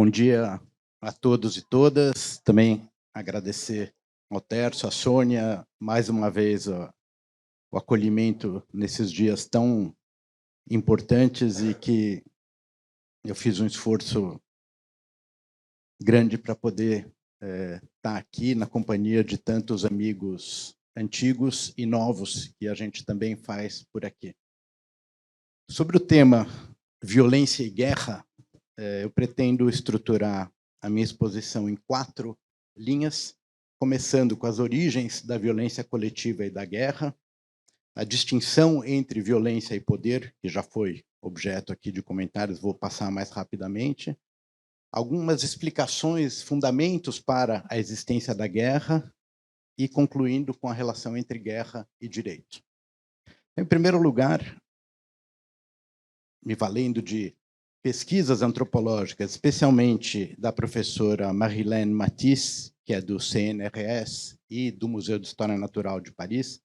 Bom dia a todos e todas. Também agradecer ao Tércio, à Sônia, mais uma vez o acolhimento nesses dias tão importantes e que eu fiz um esforço grande para poder estar aqui na companhia de tantos amigos antigos e novos que a gente também faz por aqui. Sobre o tema violência e guerra, eu pretendo estruturar a minha exposição em 4 linhas, começando com as origens da violência coletiva e da guerra, a distinção entre violência e poder, que já foi objeto aqui de comentários, vou passar mais rapidamente, algumas explicações, fundamentos para a existência da guerra e concluindo com a relação entre guerra e direito. Em primeiro lugar, me valendo de pesquisas antropológicas, especialmente da professora Marilène Matisse, que é do CNRS e do Museu de História Natural de Paris,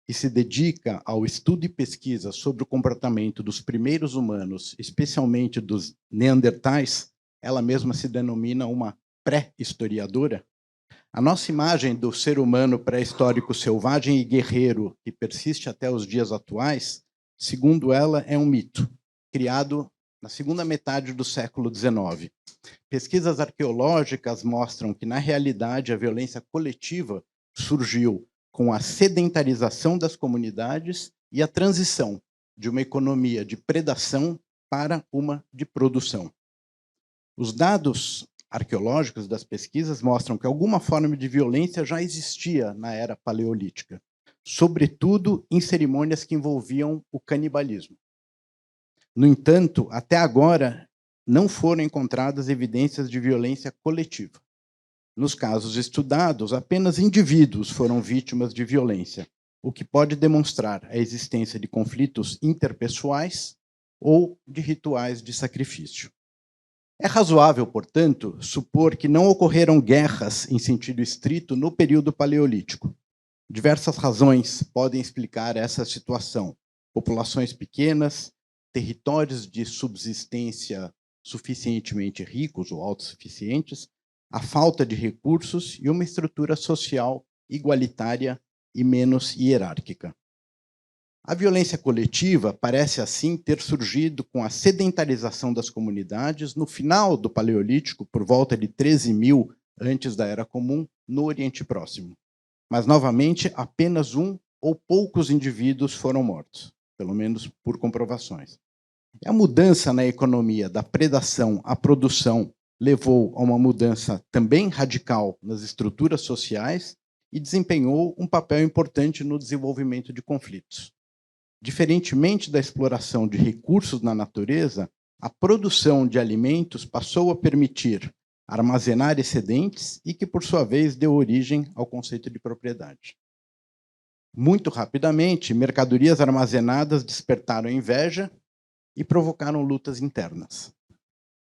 que se dedica ao estudo e pesquisa sobre o comportamento dos primeiros humanos, especialmente dos neandertais. Ela mesma se denomina uma pré-historiadora. A nossa imagem do ser humano pré-histórico selvagem e guerreiro, que persiste até os dias atuais, segundo ela, é um mito, criado na segunda metade do século XIX. Pesquisas arqueológicas mostram que, na realidade, a violência coletiva surgiu com a sedentarização das comunidades e a transição de uma economia de predação para uma de produção. Os dados arqueológicos das pesquisas mostram que alguma forma de violência já existia na era paleolítica, sobretudo em cerimônias que envolviam o canibalismo. No entanto, até agora, não foram encontradas evidências de violência coletiva. Nos casos estudados, apenas indivíduos foram vítimas de violência, o que pode demonstrar a existência de conflitos interpessoais ou de rituais de sacrifício. É razoável, portanto, supor que não ocorreram guerras em sentido estrito no período paleolítico. Diversas razões podem explicar essa situação. Populações pequenas, territórios de subsistência suficientemente ricos ou autossuficientes, a falta de recursos e uma estrutura social igualitária e menos hierárquica. A violência coletiva parece, assim, ter surgido com a sedentarização das comunidades no final do Paleolítico, por volta de 13.000 antes da Era Comum, no Oriente Próximo. Mas, novamente, apenas um ou poucos indivíduos foram mortos, pelo menos por comprovações. A mudança na economia da predação à produção levou a uma mudança também radical nas estruturas sociais e desempenhou um papel importante no desenvolvimento de conflitos. Diferentemente da exploração de recursos na natureza, a produção de alimentos passou a permitir armazenar excedentes e que, por sua vez, deu origem ao conceito de propriedade. Muito rapidamente, mercadorias armazenadas despertaram inveja e provocaram lutas internas.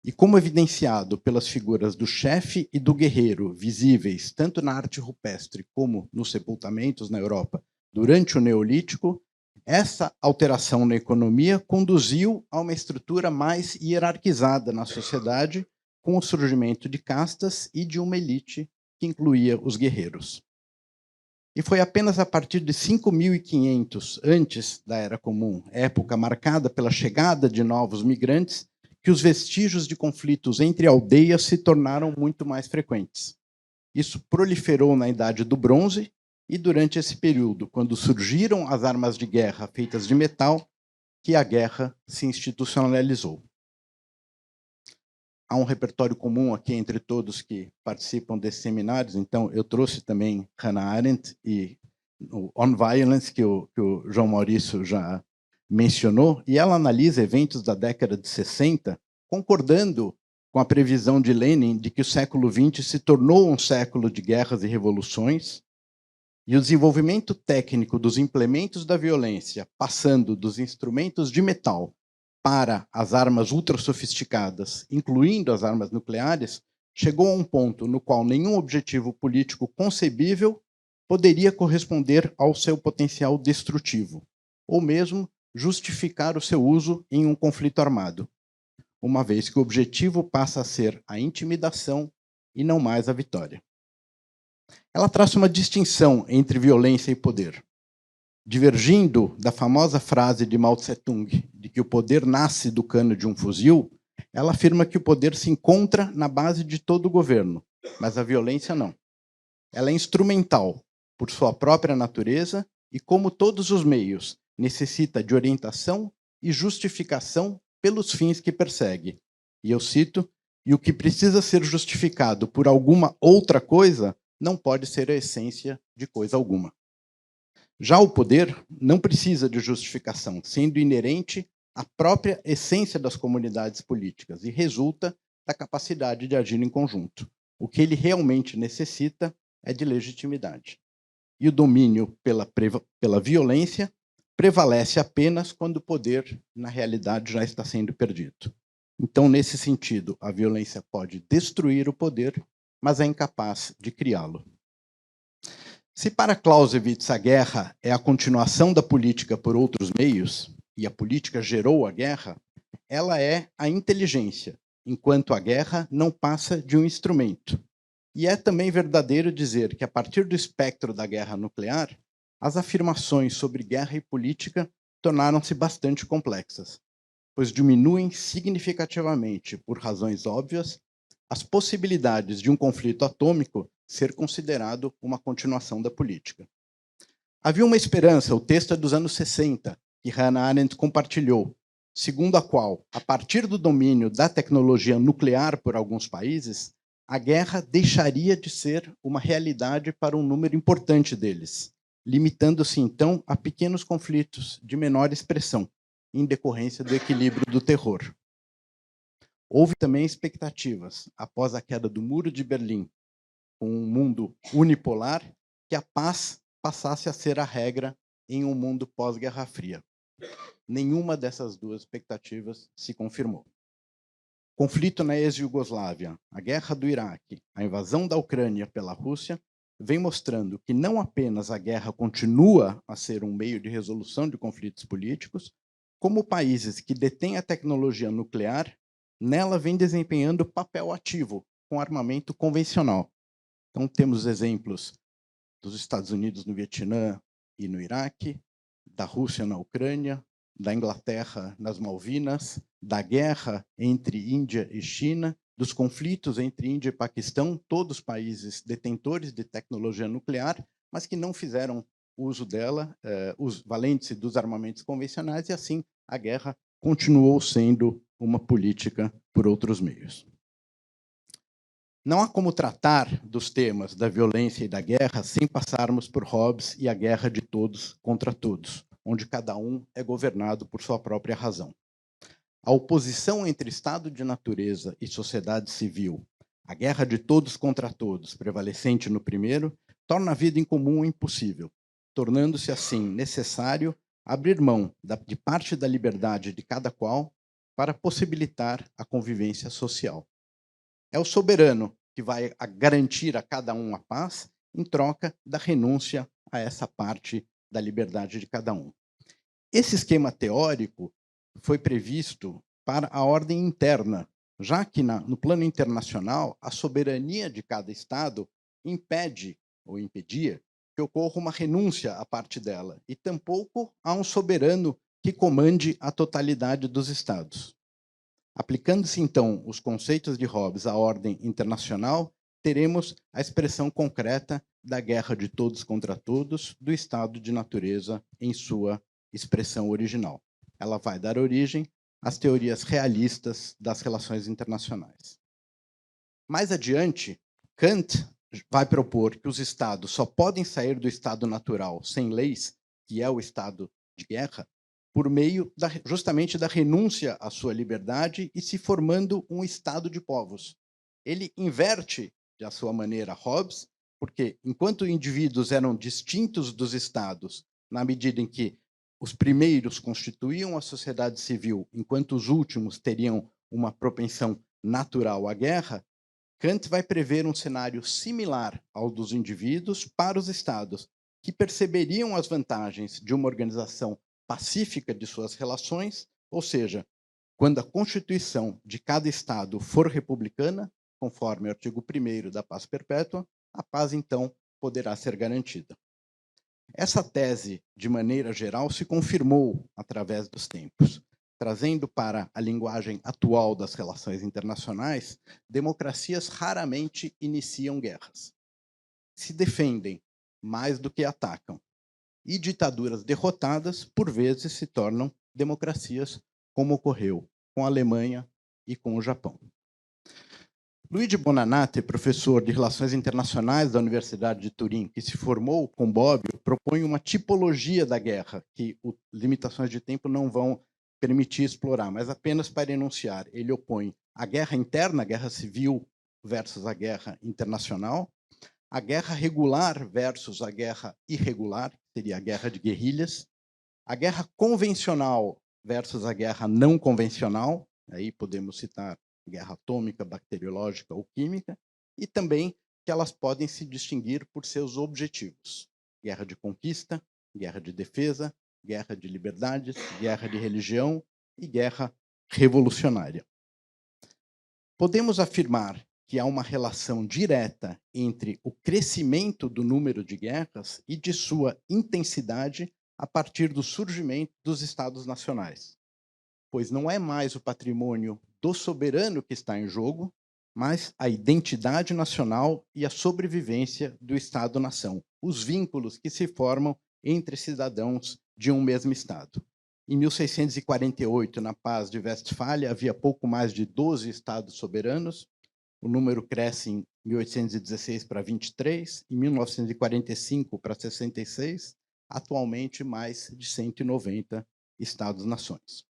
E como evidenciado pelas figuras do chefe e do guerreiro visíveis tanto na arte rupestre como nos sepultamentos na Europa durante o Neolítico, essa alteração na economia conduziu a uma estrutura mais hierarquizada na sociedade, com o surgimento de castas e de uma elite que incluía os guerreiros. E foi apenas a partir de 5.500 antes da Era Comum, época marcada pela chegada de novos migrantes, que os vestígios de conflitos entre aldeias se tornaram muito mais frequentes. Isso proliferou na Idade do Bronze e durante esse período, quando surgiram as armas de guerra feitas de metal, que a guerra se institucionalizou. Há um repertório comum aqui entre todos que participam desses seminários, então eu trouxe também Hannah Arendt e o On Violence, que o João Maurício já mencionou, e ela analisa eventos da década de 60, concordando com a previsão de Lenin de que o século XX se tornou um século de guerras e revoluções, e o desenvolvimento técnico dos implementos da violência, passando dos instrumentos de metal para as armas ultra-sofisticadas, incluindo as armas nucleares, chegou a um ponto no qual nenhum objetivo político concebível poderia corresponder ao seu potencial destrutivo, ou mesmo justificar o seu uso em um conflito armado. uma vez que o objetivo passa a ser a intimidação e não mais a vitória. Ela traça uma distinção entre violência e poder. Divergindo da famosa frase de Mao Tse-tung, de que o poder nasce do cano de um fuzil, ela afirma que o poder se encontra na base de todo o governo, mas a violência não. Ela é instrumental por sua própria natureza e, como todos os meios, necessita de orientação e justificação pelos fins que persegue. E eu cito, e o que precisa ser justificado por alguma outra coisa não pode ser a essência de coisa alguma. Já o poder não precisa de justificação, sendo inerente à própria essência das comunidades políticas e resulta da capacidade de agir em conjunto. O que ele realmente necessita é de legitimidade. E o domínio pela violência prevalece apenas quando o poder, na realidade, já está sendo perdido. Então, nesse sentido, a violência pode destruir o poder, mas é incapaz de criá-lo. Se para Clausewitz a guerra é a continuação da política por outros meios, e a política gerou a guerra, ela é a inteligência, enquanto a guerra não passa de um instrumento. E é também verdadeiro dizer que, a partir do espectro da guerra nuclear, as afirmações sobre guerra e política tornaram-se bastante complexas, pois diminuem significativamente, por razões óbvias, as possibilidades de um conflito atômico ser considerado uma continuação da política. Havia uma esperança, o texto é dos anos 60, que Hannah Arendt compartilhou, segundo a qual, a partir do domínio da tecnologia nuclear por alguns países, a guerra deixaria de ser uma realidade para um número importante deles, limitando-se então a pequenos conflitos de menor expressão, em decorrência do equilíbrio do terror. Houve também expectativas, após a queda do Muro de Berlim, com um mundo unipolar, que a paz passasse a ser a regra em um mundo pós-Guerra Fria. Nenhuma dessas duas expectativas se confirmou. Conflito na ex-Jugoslávia, a guerra do Iraque, a invasão da Ucrânia pela Rússia, vem mostrando que não apenas a guerra continua a ser um meio de resolução de conflitos políticos, como países que detêm a tecnologia nuclear, nela vem desempenhando papel ativo com armamento convencional. Então, temos exemplos dos Estados Unidos no Vietnã e no Iraque, da Rússia na Ucrânia, da Inglaterra nas Malvinas, da guerra entre Índia e China, dos conflitos entre Índia e Paquistão, todos países detentores de tecnologia nuclear, mas que não fizeram uso dela, valendo-se dos armamentos convencionais, e assim a guerra continuou sendo uma política por outros meios. Não há como tratar dos temas da violência e da guerra sem passarmos por Hobbes e a guerra de todos contra todos, onde cada um é governado por sua própria razão. A oposição entre estado de natureza e sociedade civil, a guerra de todos contra todos, prevalecente no primeiro, torna a vida em comum impossível, tornando-se assim necessário abrir mão de parte da liberdade de cada qual para possibilitar a convivência social. É o soberano que vai garantir a cada um a paz em troca da renúncia a essa parte da liberdade de cada um. Esse esquema teórico foi previsto para a ordem interna, já que no plano internacional a soberania de cada Estado impede ou impedia que ocorra uma renúncia à parte dela, e tampouco há um soberano que comande a totalidade dos Estados. Aplicando-se, então, os conceitos de Hobbes à ordem internacional, teremos a expressão concreta da guerra de todos contra todos, do estado de natureza em sua expressão original. Ela vai dar origem às teorias realistas das relações internacionais. Mais adiante, Kant vai propor que os estados só podem sair do estado natural sem leis, que é o estado de guerra, por meio justamente da renúncia à sua liberdade e se formando um estado de povos. Ele inverte, de sua maneira, Hobbes, porque enquanto indivíduos eram distintos dos estados, na medida em que os primeiros constituíam a sociedade civil, enquanto os últimos teriam uma propensão natural à guerra, Kant vai prever um cenário similar ao dos indivíduos para os estados, que perceberiam as vantagens de uma organização pacífica de suas relações, ou seja, Quando a Constituição de cada Estado for republicana, conforme o artigo 1º da paz perpétua, a paz, então, poderá ser garantida. Essa tese, de maneira geral, se confirmou através dos tempos, trazendo para a linguagem atual das relações internacionais, democracias raramente iniciam guerras. Se defendem mais do que atacam. E ditaduras derrotadas, por vezes, se tornam democracias, como ocorreu com a Alemanha e com o Japão. Luigi Bonanati, professor de Relações Internacionais da Universidade de Turim, que se formou com Bobbio, propõe uma tipologia da guerra, que limitações de tempo não vão permitir explorar, mas apenas para enunciar. Ele opõe a guerra interna, a guerra civil versus a guerra internacional, a guerra regular versus a guerra irregular, que seria a guerra de guerrilhas, a guerra convencional versus a guerra não convencional, aí podemos citar guerra atômica, bacteriológica ou química, e também que elas podem se distinguir por seus objetivos. Guerra de conquista, guerra de defesa, guerra de liberdades, guerra de religião e guerra revolucionária. Podemos afirmar que há uma relação direta entre o crescimento do número de guerras e de sua intensidade a partir do surgimento dos Estados nacionais, pois não é mais o patrimônio do soberano que está em jogo, mas a identidade nacional e a sobrevivência do Estado-nação, os vínculos que se formam entre cidadãos de um mesmo Estado. Em 1648, na Paz de Westfália, havia pouco mais de 12 Estados soberanos. O número cresce em 1816 para 23, em 1945 para 66, atualmente mais de 190 Estados-nações.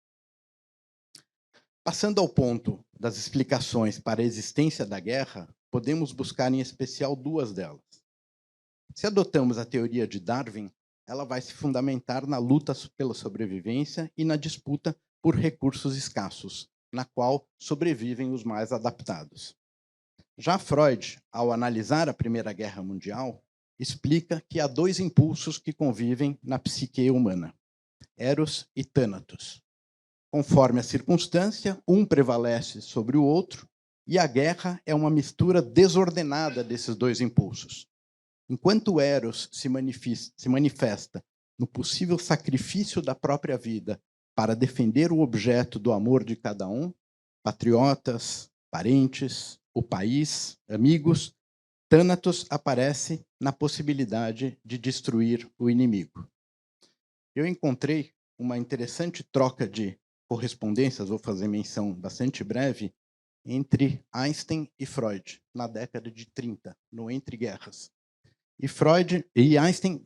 Passando ao ponto das explicações para a existência da guerra, podemos buscar em especial duas delas. Se adotamos a teoria de Darwin, ela vai se fundamentar na luta pela sobrevivência e na disputa por recursos escassos, na qual sobrevivem os mais adaptados. Já Freud, ao analisar a Primeira Guerra Mundial, explica que há dois impulsos que convivem na psique humana, Eros e Thanatos. Conforme a circunstância, um prevalece sobre o outro, e a guerra é uma mistura desordenada desses dois impulsos. Enquanto Eros se manifesta no possível sacrifício da própria vida para defender o objeto do amor de cada um, patriotas, parentes, o país, amigos, Thanatos aparece na possibilidade de destruir o inimigo. Eu encontrei uma interessante troca de correspondências, vou fazer menção bastante breve, entre Einstein e Freud, na década de 30, no Entre Guerras. E Einstein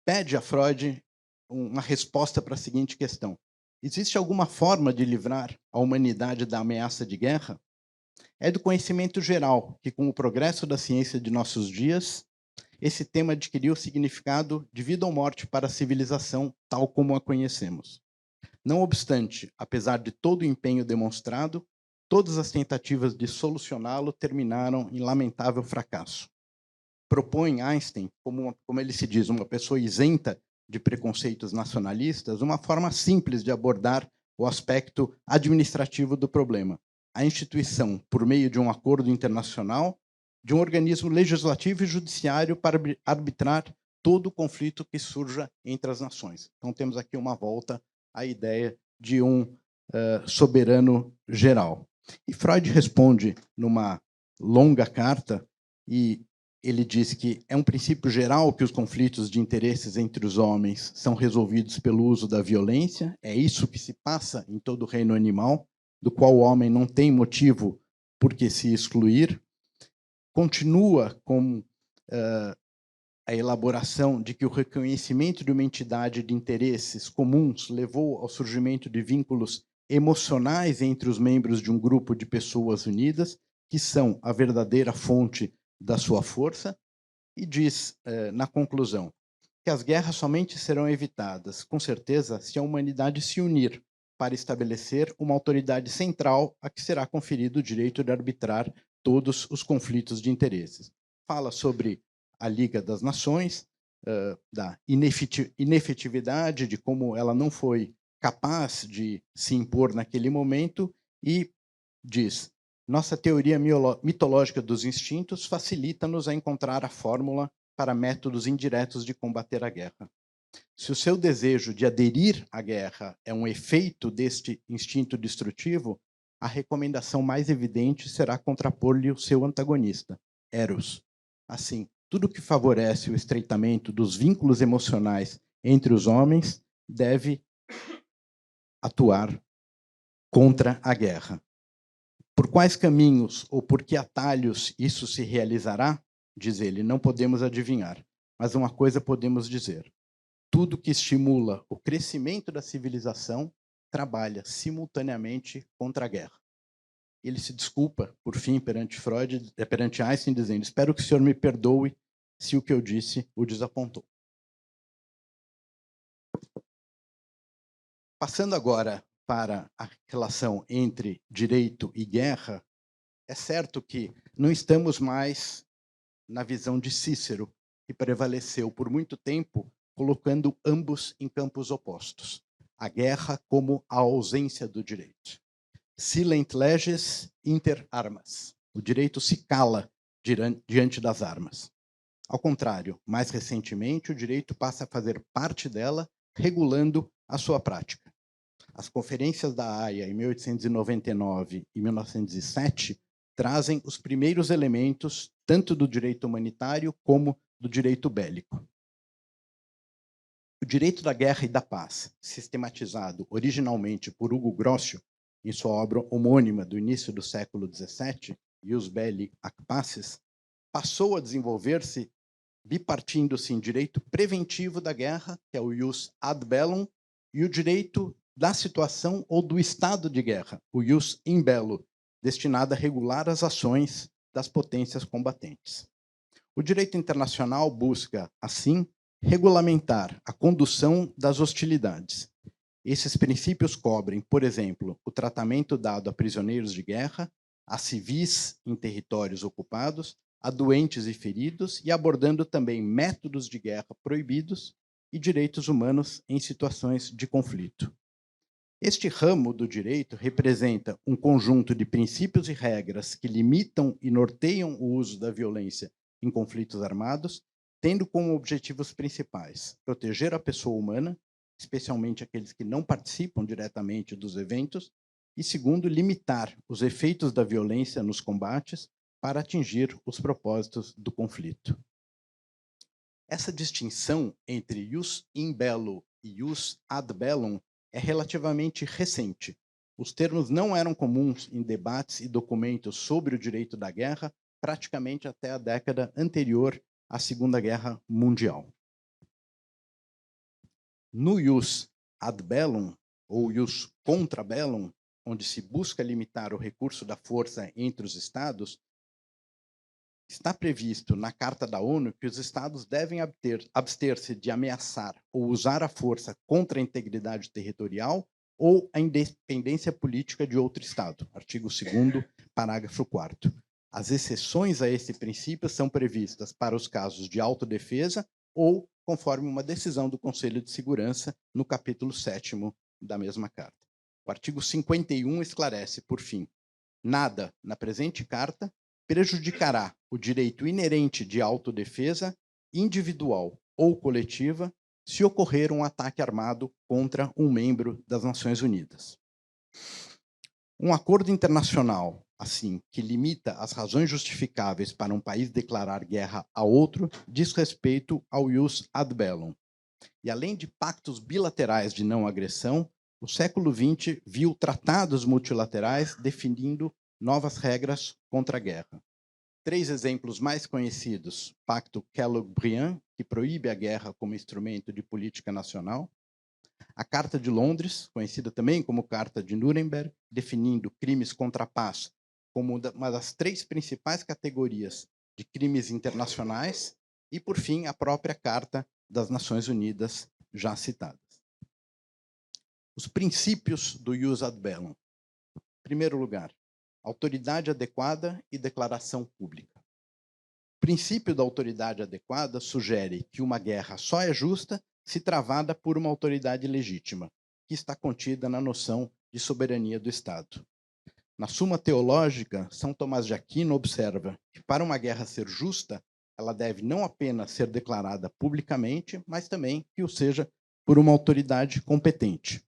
pede a Freud uma resposta para a seguinte questão: existe alguma forma de livrar a humanidade da ameaça de guerra? É do conhecimento geral que, com o progresso da ciência de nossos dias, esse tema adquiriu significado de vida ou morte para a civilização tal como a conhecemos. Não obstante, apesar de todo o empenho demonstrado, todas as tentativas de solucioná-lo terminaram em lamentável fracasso. Propõe Einstein, como ele se diz, uma pessoa isenta de preconceitos nacionalistas, uma forma simples de abordar o aspecto administrativo do problema: a instituição, por meio de um acordo internacional, de um organismo legislativo e judiciário para arbitrar todo o conflito que surja entre as nações. Então, temos aqui uma volta à ideia de um soberano geral. E Freud responde numa longa carta, e ele diz que é um princípio geral que os conflitos de interesses entre os homens são resolvidos pelo uso da violência. É isso que se passa em todo o reino animal, do qual o homem não tem motivo por que se excluir. Continua com a elaboração de que o reconhecimento de uma entidade de interesses comuns levou ao surgimento de vínculos emocionais entre os membros de um grupo de pessoas unidas, que são a verdadeira fonte da sua força, e diz, na conclusão, que as guerras somente serão evitadas, com certeza, se a humanidade se unir para estabelecer uma autoridade central a que será conferido o direito de arbitrar todos os conflitos de interesses. Fala sobre a Liga das Nações, da inefetividade, de como ela não foi capaz de se impor naquele momento e diz: nossa teoria mitológica dos instintos facilita-nos a encontrar a fórmula para métodos indiretos de combater a guerra. Se o seu desejo de aderir à guerra é um efeito deste instinto destrutivo, a recomendação mais evidente será contrapor-lhe o seu antagonista, Eros. Assim, tudo que favorece o estreitamento dos vínculos emocionais entre os homens deve atuar contra a guerra. Por quais caminhos ou por que atalhos isso se realizará? Diz ele, não podemos adivinhar, mas uma coisa podemos dizer: tudo que estimula o crescimento da civilização trabalha simultaneamente contra a guerra. Ele se desculpa, por fim, perante Einstein, dizendo: espero que o senhor me perdoe se o que eu disse o desapontou. Passando agora para a relação entre direito e guerra, é certo que não estamos mais na visão de Cícero, que prevaleceu por muito tempo, colocando ambos em campos opostos. A guerra como a ausência do direito. Silent leges inter armas. O direito se cala diante das armas. Ao contrário, mais recentemente, o direito passa a fazer parte dela, regulando a sua prática. As conferências da Haia, em 1899 e 1907, trazem os primeiros elementos, tanto do direito humanitário como do direito bélico. O direito da guerra e da paz, sistematizado originalmente por Hugo Grocio, em sua obra homônima do início do século XVII, Ius Belli ac Paces, passou a desenvolver-se bipartindo-se em direito preventivo da guerra, que é o Ius ad bellum, e o direito da situação ou do estado de guerra, o Ius in bello, destinado a regular as ações das potências combatentes. O direito internacional busca, assim, regulamentar a condução das hostilidades. Esses princípios cobrem, por exemplo, o tratamento dado a prisioneiros de guerra, a civis em territórios ocupados, a doentes e feridos, e abordando também métodos de guerra proibidos e direitos humanos em situações de conflito. Este ramo do direito representa um conjunto de princípios e regras que limitam e norteiam o uso da violência em conflitos armados, tendo como objetivos principais proteger a pessoa humana, especialmente aqueles que não participam diretamente dos eventos, e, segundo, limitar os efeitos da violência nos combates para atingir os propósitos do conflito. Essa distinção entre ius in bello e ius ad bellum é relativamente recente. Os termos não eram comuns em debates e documentos sobre o direito da guerra praticamente até a década anterior à Segunda Guerra Mundial. No ius ad bellum, ou ius contra bellum, onde se busca limitar o recurso da força entre os Estados, está previsto na Carta da ONU que os Estados devem abster-se de ameaçar ou usar a força contra a integridade territorial ou a independência política de outro Estado. Artigo 2º, parágrafo 4º. As exceções a esse princípio são previstas para os casos de autodefesa ou conforme uma decisão do Conselho de Segurança no capítulo 7º da mesma Carta. O artigo 51 esclarece, por fim, nada na presente Carta prejudicará o direito inerente de autodefesa individual ou coletiva se ocorrer um ataque armado contra um membro das Nações Unidas. Um acordo internacional, assim, que limita as razões justificáveis para um país declarar guerra a outro, diz respeito ao ius ad bellum. E além de pactos bilaterais de não agressão, o século XX viu tratados multilaterais definindo novas regras contra a guerra. 3 exemplos mais conhecidos: Pacto Kellogg-Briand, que proíbe a guerra como instrumento de política nacional; a Carta de Londres, conhecida também como Carta de Nuremberg, definindo crimes contra a paz como uma das 3 principais categorias de crimes internacionais; e, por fim, a própria Carta das Nações Unidas, já citadas. Os princípios do ius ad bellum. Em primeiro lugar, autoridade adequada e declaração pública. O princípio da autoridade adequada sugere que uma guerra só é justa se travada por uma autoridade legítima. que está contida na noção de soberania do Estado. Na Suma Teológica, São Tomás de Aquino observa que, para uma guerra ser justa, ela deve não apenas ser declarada publicamente, mas também que o seja por uma autoridade competente.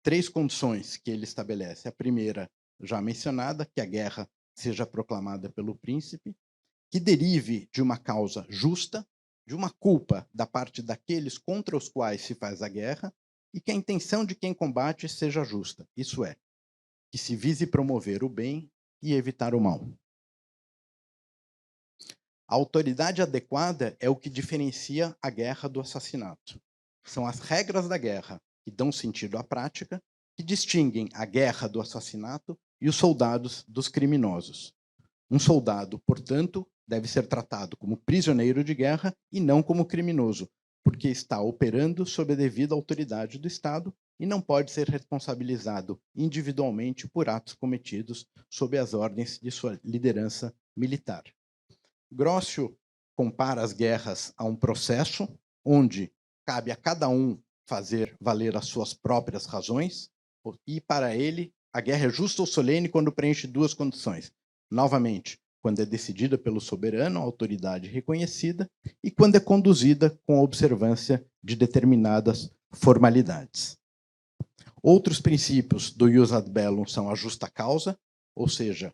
3 condições que ele estabelece. A primeira, já mencionada, que a guerra seja proclamada pelo príncipe, que derive de uma causa justa, de uma culpa da parte daqueles contra os quais se faz a guerra, e que a intenção de quem combate seja justa, isso é, que se vise promover o bem e evitar o mal. A autoridade adequada é o que diferencia a guerra do assassinato. São as regras da guerra, que dão sentido à prática, que distinguem a guerra do assassinato e os soldados dos criminosos. Um soldado, portanto, deve ser tratado como prisioneiro de guerra e não como criminoso, porque está operando sob a devida autoridade do Estado e não pode ser responsabilizado individualmente por atos cometidos sob as ordens de sua liderança militar. Grocio compara as guerras a um processo onde cabe a cada um fazer valer as suas próprias razões, e para ele a guerra é justa ou solene quando preenche 2 condições. Novamente, quando é decidida pelo soberano, autoridade reconhecida, e quando é conduzida com a observância de determinadas formalidades. Outros princípios do ius ad bellum são a justa causa, ou seja,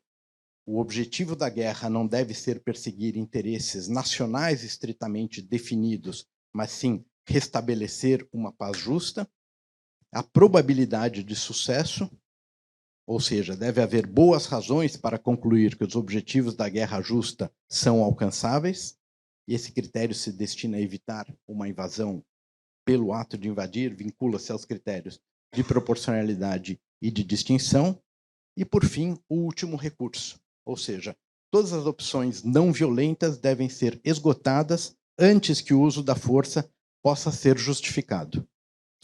o objetivo da guerra não deve ser perseguir interesses nacionais estritamente definidos, mas sim restabelecer uma paz justa. A probabilidade de sucesso, ou seja, deve haver boas razões para concluir que os objetivos da guerra justa são alcançáveis, e esse critério se destina a evitar uma invasão pelo ato de invadir, vincula-se aos critérios de proporcionalidade e de distinção. E, por fim, o último recurso, ou seja, todas as opções não violentas devem ser esgotadas antes que o uso da força possa ser justificado.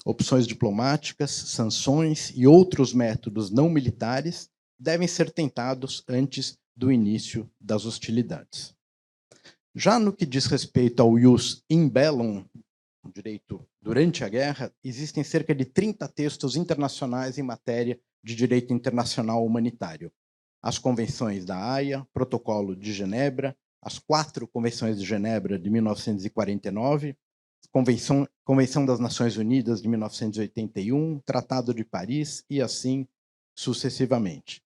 Opções diplomáticas, sanções e outros métodos não militares devem ser tentados antes do início das hostilidades. Já no que diz respeito ao ius in bellum, o direito durante a guerra, existem cerca de 30 textos internacionais em matéria de direito internacional humanitário. As convenções da Haia, Protocolo de Genebra, as 4 convenções de Genebra de 1949, Convenção das Nações Unidas de 1981, Tratado de Paris e assim sucessivamente.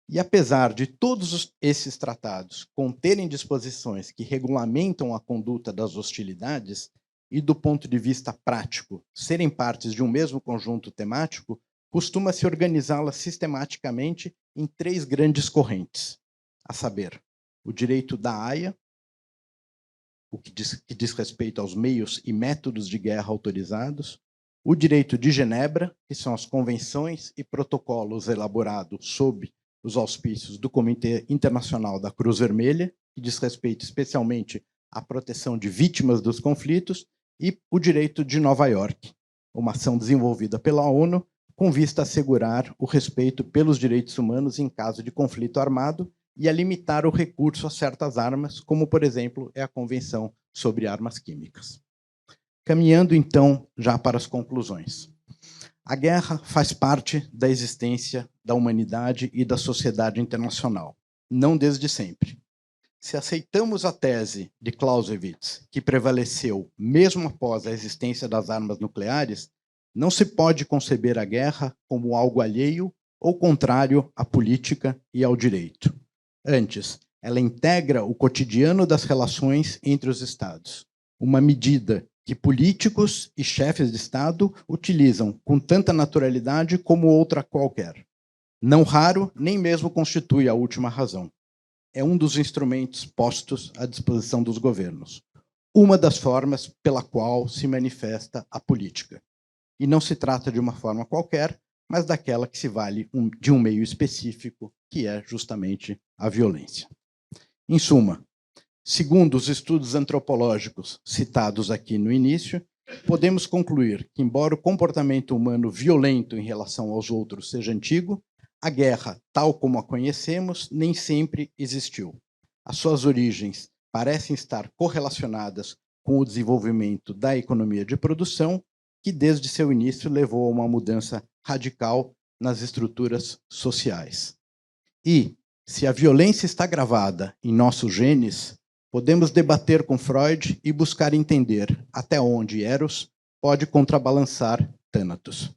E apesar de todos esses tratados conterem disposições que regulamentam a conduta das hostilidades e, do ponto de vista prático, serem partes de um mesmo conjunto temático, costuma-se organizá-las sistematicamente em 3 grandes correntes, a saber, o direito da Haia, o que diz respeito aos meios e métodos de guerra autorizados, o direito de Genebra, que são as convenções e protocolos elaborados sob os auspícios do Comitê Internacional da Cruz Vermelha, que diz respeito especialmente à proteção de vítimas dos conflitos, e o direito de Nova York, uma ação desenvolvida pela ONU com vista a assegurar o respeito pelos direitos humanos em caso de conflito armado e a limitar o recurso a certas armas, como, por exemplo, é a Convenção sobre Armas Químicas. Caminhando, então, já para as conclusões. A guerra faz parte da existência da humanidade e da sociedade internacional, não desde sempre. Se aceitamos a tese de Clausewitz, que prevaleceu mesmo após a existência das armas nucleares, não se pode conceber a guerra como algo alheio ou contrário à política e ao direito. Antes, ela integra o cotidiano das relações entre os Estados, uma medida que políticos e chefes de Estado utilizam com tanta naturalidade como outra qualquer. Não raro, nem mesmo constitui a última razão. É um dos instrumentos postos à disposição dos governos, uma das formas pela qual se manifesta a política. E não se trata de uma forma qualquer, mas daquela que se vale de um meio específico, que é justamente a violência. Em suma, segundo os estudos antropológicos citados aqui no início, podemos concluir que, embora o comportamento humano violento em relação aos outros seja antigo, a guerra, tal como a conhecemos, nem sempre existiu. As suas origens parecem estar correlacionadas com o desenvolvimento da economia de produção que desde seu início levou a uma mudança radical nas estruturas sociais. E, se a violência está gravada em nossos genes, podemos debater com Freud e buscar entender até onde Eros pode contrabalançar Thanatos.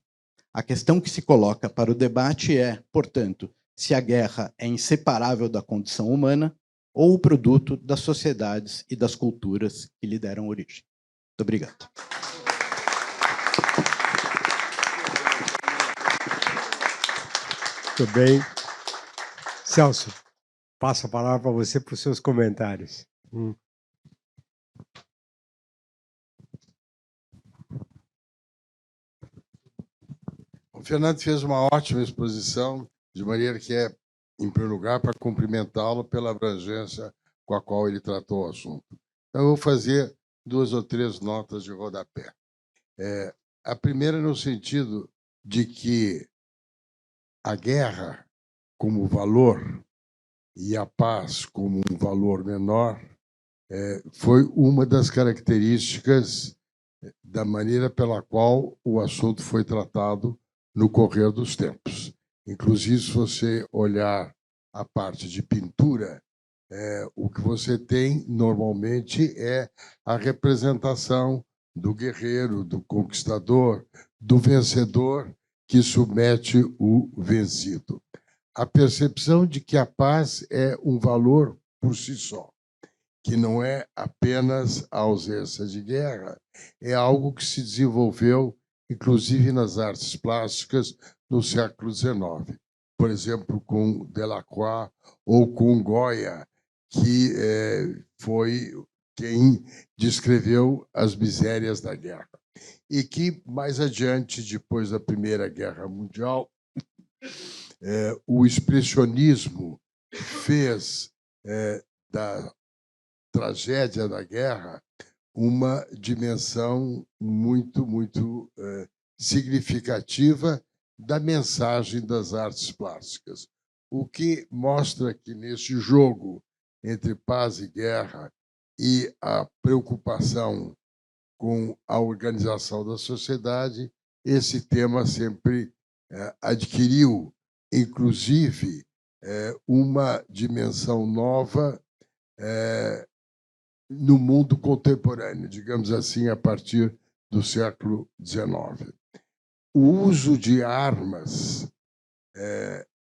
A questão que se coloca para o debate é, portanto, se a guerra é inseparável da condição humana ou o produto das sociedades e das culturas que lhe deram origem. Muito obrigado. Muito bem. Celso, passo a palavra para você para os seus comentários. O Fernando fez uma ótima exposição, de maneira que é, em primeiro lugar, para cumprimentá-lo pela abrangência com a qual ele tratou o assunto. Então, eu vou fazer 2 ou 3 notas de rodapé. A primeira no sentido de que a guerra como valor e a paz como um valor menor foi uma das características da maneira pela qual o assunto foi tratado no correr dos tempos. Inclusive, se você olhar a parte de pintura, o que você tem normalmente é a representação do guerreiro, do conquistador, do vencedor que submete o vencido. A percepção de que a paz é um valor por si só, que não é apenas a ausência de guerra, é algo que se desenvolveu, inclusive nas artes plásticas, no século XIX. Por exemplo, com Delacroix ou com Goya, que foi quem descreveu as misérias da guerra. E que, mais adiante, depois da Primeira Guerra Mundial, o expressionismo fez da tragédia da guerra uma dimensão muito, muito significativa da mensagem das artes plásticas. O que mostra que, nesse jogo entre paz e guerra e a preocupação com a organização da sociedade, esse tema sempre adquiriu, inclusive, uma dimensão nova no mundo contemporâneo, digamos assim, a partir do século XIX. O uso de armas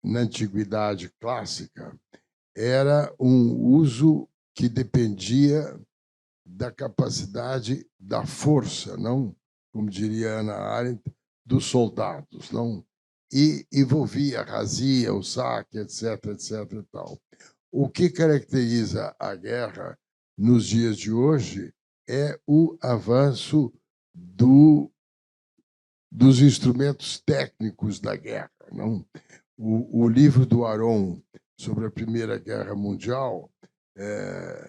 na antiguidade clássica era um uso que dependia da capacidade da força, não, como diria Hannah Arendt, dos soldados, não, e envolvia a razia, o saque, etc, etc e tal. O que caracteriza a guerra nos dias de hoje é o avanço dos instrumentos técnicos da guerra, não? O livro do Aron sobre a Primeira Guerra Mundial,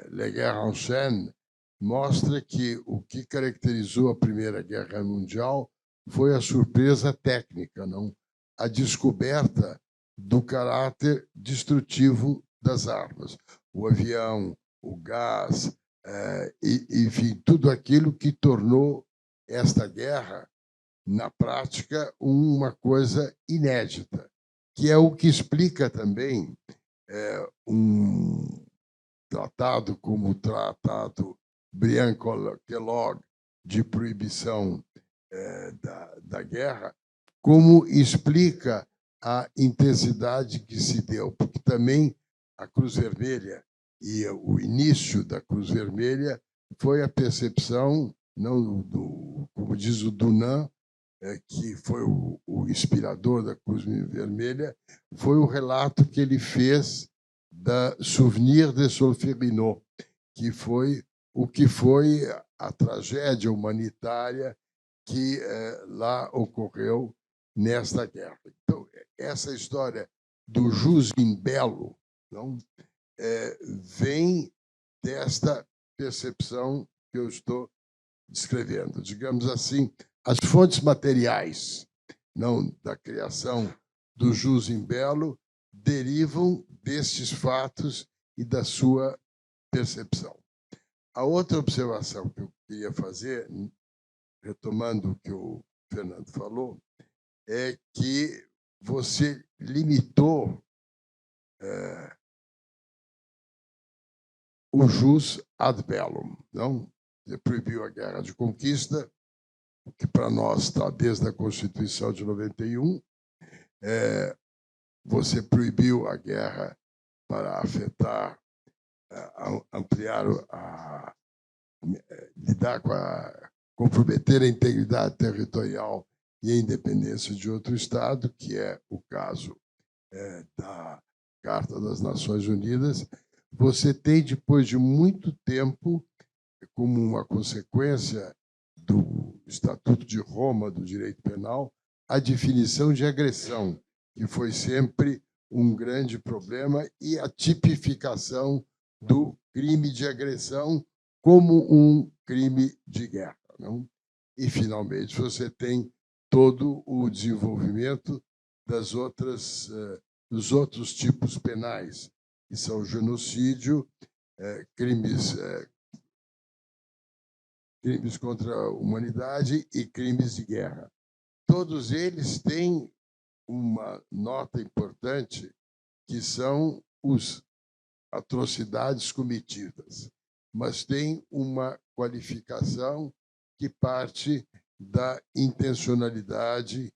Les Guerres Enchaînées, mostra que o que caracterizou a Primeira Guerra Mundial foi a surpresa técnica, não? A descoberta do caráter destrutivo das armas. O avião, o gás, enfim, tudo aquilo que tornou esta guerra, na prática, uma coisa inédita, que é o que explica também um tratado como o Tratado Briand-Kellogg de proibição da guerra, como explica a intensidade que se deu, porque também a Cruz Vermelha e o início da Cruz Vermelha foi a percepção, não como diz o Dunant, que foi o inspirador da Cruz Vermelha, foi o relato que ele fez da Souvenir de Solferino, que foi o que foi a tragédia humanitária que lá ocorreu nesta guerra. Então, essa história do jus in bello não, vem desta percepção que eu estou descrevendo. Digamos assim, as fontes materiais não da criação do jus in bello derivam destes fatos e da sua percepção. A outra observação que eu queria fazer retomando o que o Fernando falou, é que você limitou o jus ad bellum, não? Você proibiu a guerra de conquista, que para nós está desde a Constituição de 91. Você proibiu a guerra para afetar, ampliar, lidar comprometer a integridade territorial e a independência de outro Estado, que é o caso da Carta das Nações Unidas. Você tem, depois de muito tempo, como uma consequência do Estatuto de Roma, do direito penal, a definição de agressão, que foi sempre um grande problema, e a tipificação do crime de agressão como um crime de guerra, não? E, finalmente, você tem todo o desenvolvimento dos outros tipos penais, que são genocídio, crimes contra a humanidade e crimes de guerra. Todos eles têm uma nota importante, que são as atrocidades cometidas, mas tem uma qualificação que parte da intencionalidade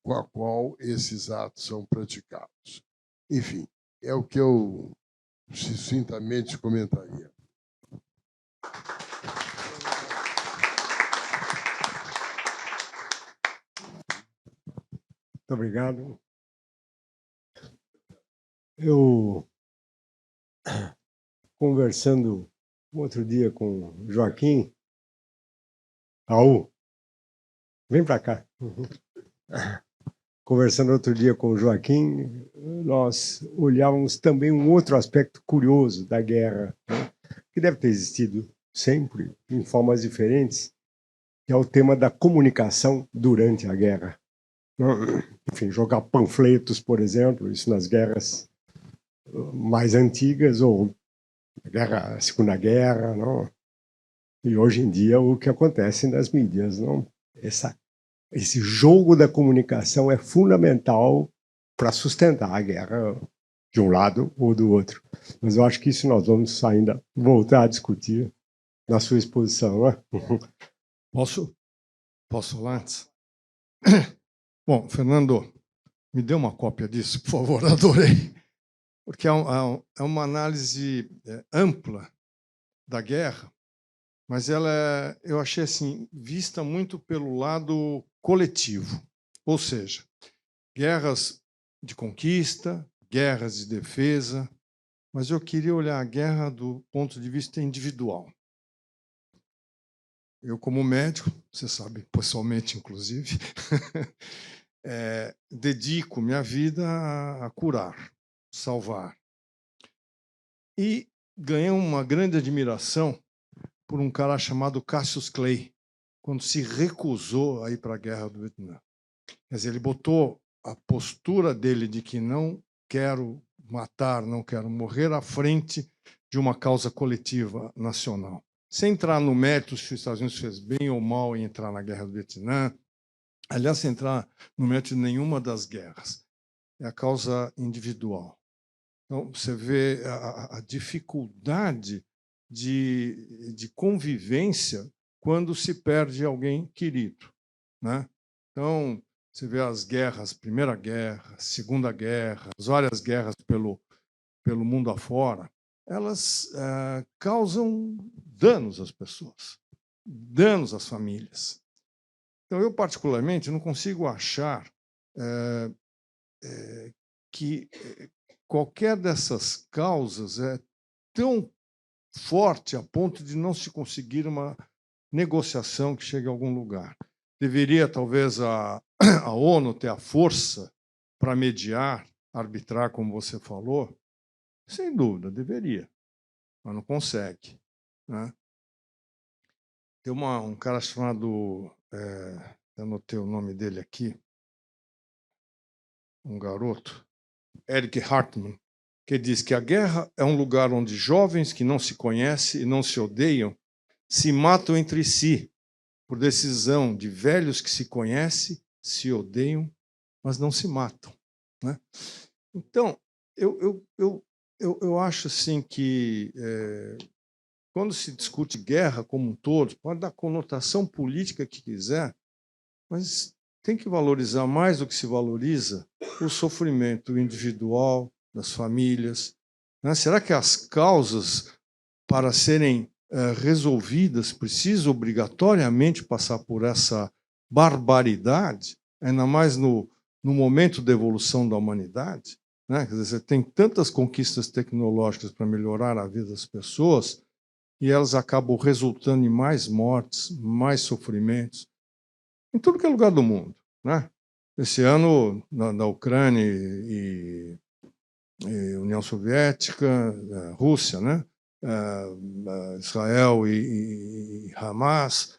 com a qual esses atos são praticados. Enfim, é o que eu sucintamente comentaria. Muito obrigado. Eu, conversando outro dia com o Joaquim, Raul, vem para cá. Conversando outro dia com o Joaquim, nós olhávamos também um outro aspecto curioso da guerra, né, que deve ter existido sempre, em formas diferentes, que é o tema da comunicação durante a guerra. Enfim, jogar panfletos, por exemplo, isso nas guerras mais antigas, ou a Segunda Guerra, não? E hoje em dia o que acontece nas mídias, não? Esse jogo da comunicação é fundamental para sustentar a guerra de um lado ou do outro. Mas eu acho que isso nós vamos ainda voltar a discutir na sua exposição, não é? Posso falar antes? Bom, Fernando, me dê uma cópia disso, por favor, adorei. Porque é uma análise ampla da guerra, mas eu achei assim, vista muito pelo lado coletivo. Ou seja, guerras de conquista, guerras de defesa, mas eu queria olhar a guerra do ponto de vista individual. Eu, como médico, você sabe, pessoalmente, inclusive, dedico minha vida a curar, salvar. E ganhei uma grande admiração por um cara chamado Cassius Clay, quando se recusou a ir para a guerra do Vietnã. Quer dizer, ele botou a postura dele de que não quero matar, não quero morrer, à frente de uma causa coletiva nacional. Sem entrar no mérito se os Estados Unidos fez bem ou mal em entrar na guerra do Vietnã, aliás, sem entrar no mérito de nenhuma das guerras. É a causa individual. Então, você vê a dificuldade de convivência quando se perde alguém querido, né? Então, você vê as guerras, Primeira Guerra, Segunda Guerra, as várias guerras pelo mundo afora, elas causam danos às pessoas, danos às famílias. Então, eu, particularmente, não consigo achar que qualquer dessas causas é tão forte a ponto de não se conseguir uma negociação que chegue a algum lugar. Deveria, talvez, a ONU ter a força para mediar, arbitrar, como você falou? Sem dúvida, deveria, mas não consegue, né? Tem um cara chamado, eu anotei o nome dele aqui, um garoto, Eric Hartmann, que diz que a guerra é um lugar onde jovens que não se conhecem e não se odeiam se matam entre si por decisão de velhos que se conhecem, se odeiam, mas não se matam, né? Então, eu acho assim que quando se discute guerra como um todo, pode dar conotação política que quiser, mas tem que valorizar mais do que se valoriza o sofrimento individual das famílias, né? Será que as causas para serem resolvidas precisam obrigatoriamente passar por essa barbaridade, ainda mais no momento da evolução da humanidade, né? Quer dizer, você tem tantas conquistas tecnológicas para melhorar a vida das pessoas e elas acabam resultando em mais mortes, mais sofrimentos, em tudo que é lugar do mundo, né? Esse ano, na Ucrânia e União Soviética, Rússia, né? Israel e Hamas.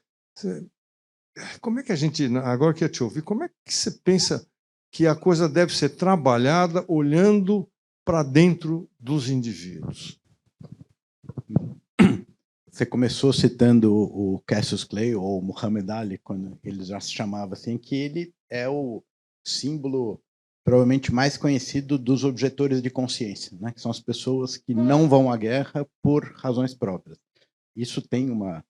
Como é que a gente, agora que eu te ouvi, como é que você pensa que a coisa deve ser trabalhada olhando para dentro dos indivíduos? Você começou citando o Cassius Clay, ou Muhammad Ali, quando ele já se chamava assim, que ele é o símbolo provavelmente mais conhecido dos objetores de consciência, né? Que são as pessoas que não vão à guerra por razões próprias. Isso tem uma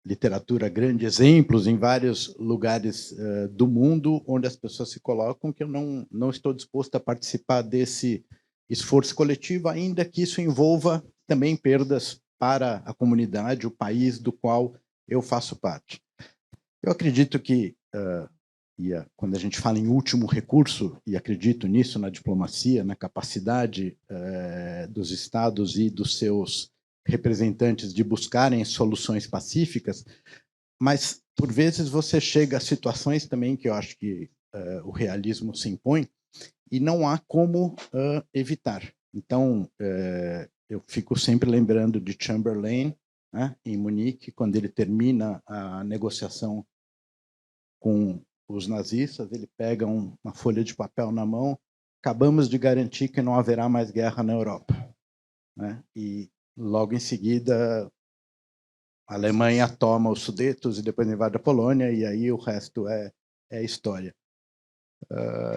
literatura grande, exemplos em vários lugares do mundo onde as pessoas se colocam que eu não estou disposto a participar desse esforço coletivo, ainda que isso envolva também perdas para a comunidade, o país do qual eu faço parte. Eu acredito que, quando a gente fala em último recurso, e acredito nisso na diplomacia, na capacidade dos Estados e dos seus representantes de buscarem soluções pacíficas, mas, por vezes, você chega a situações também que eu acho que o realismo se impõe e não há como evitar. Então, eu fico sempre lembrando de Chamberlain, né, em Munique, quando ele termina a negociação com os nazistas, ele pega uma folha de papel na mão: acabamos de garantir que não haverá mais guerra na Europa, né? E logo em seguida a Alemanha toma os Sudetos e depois invade a Polônia, e aí o resto é história.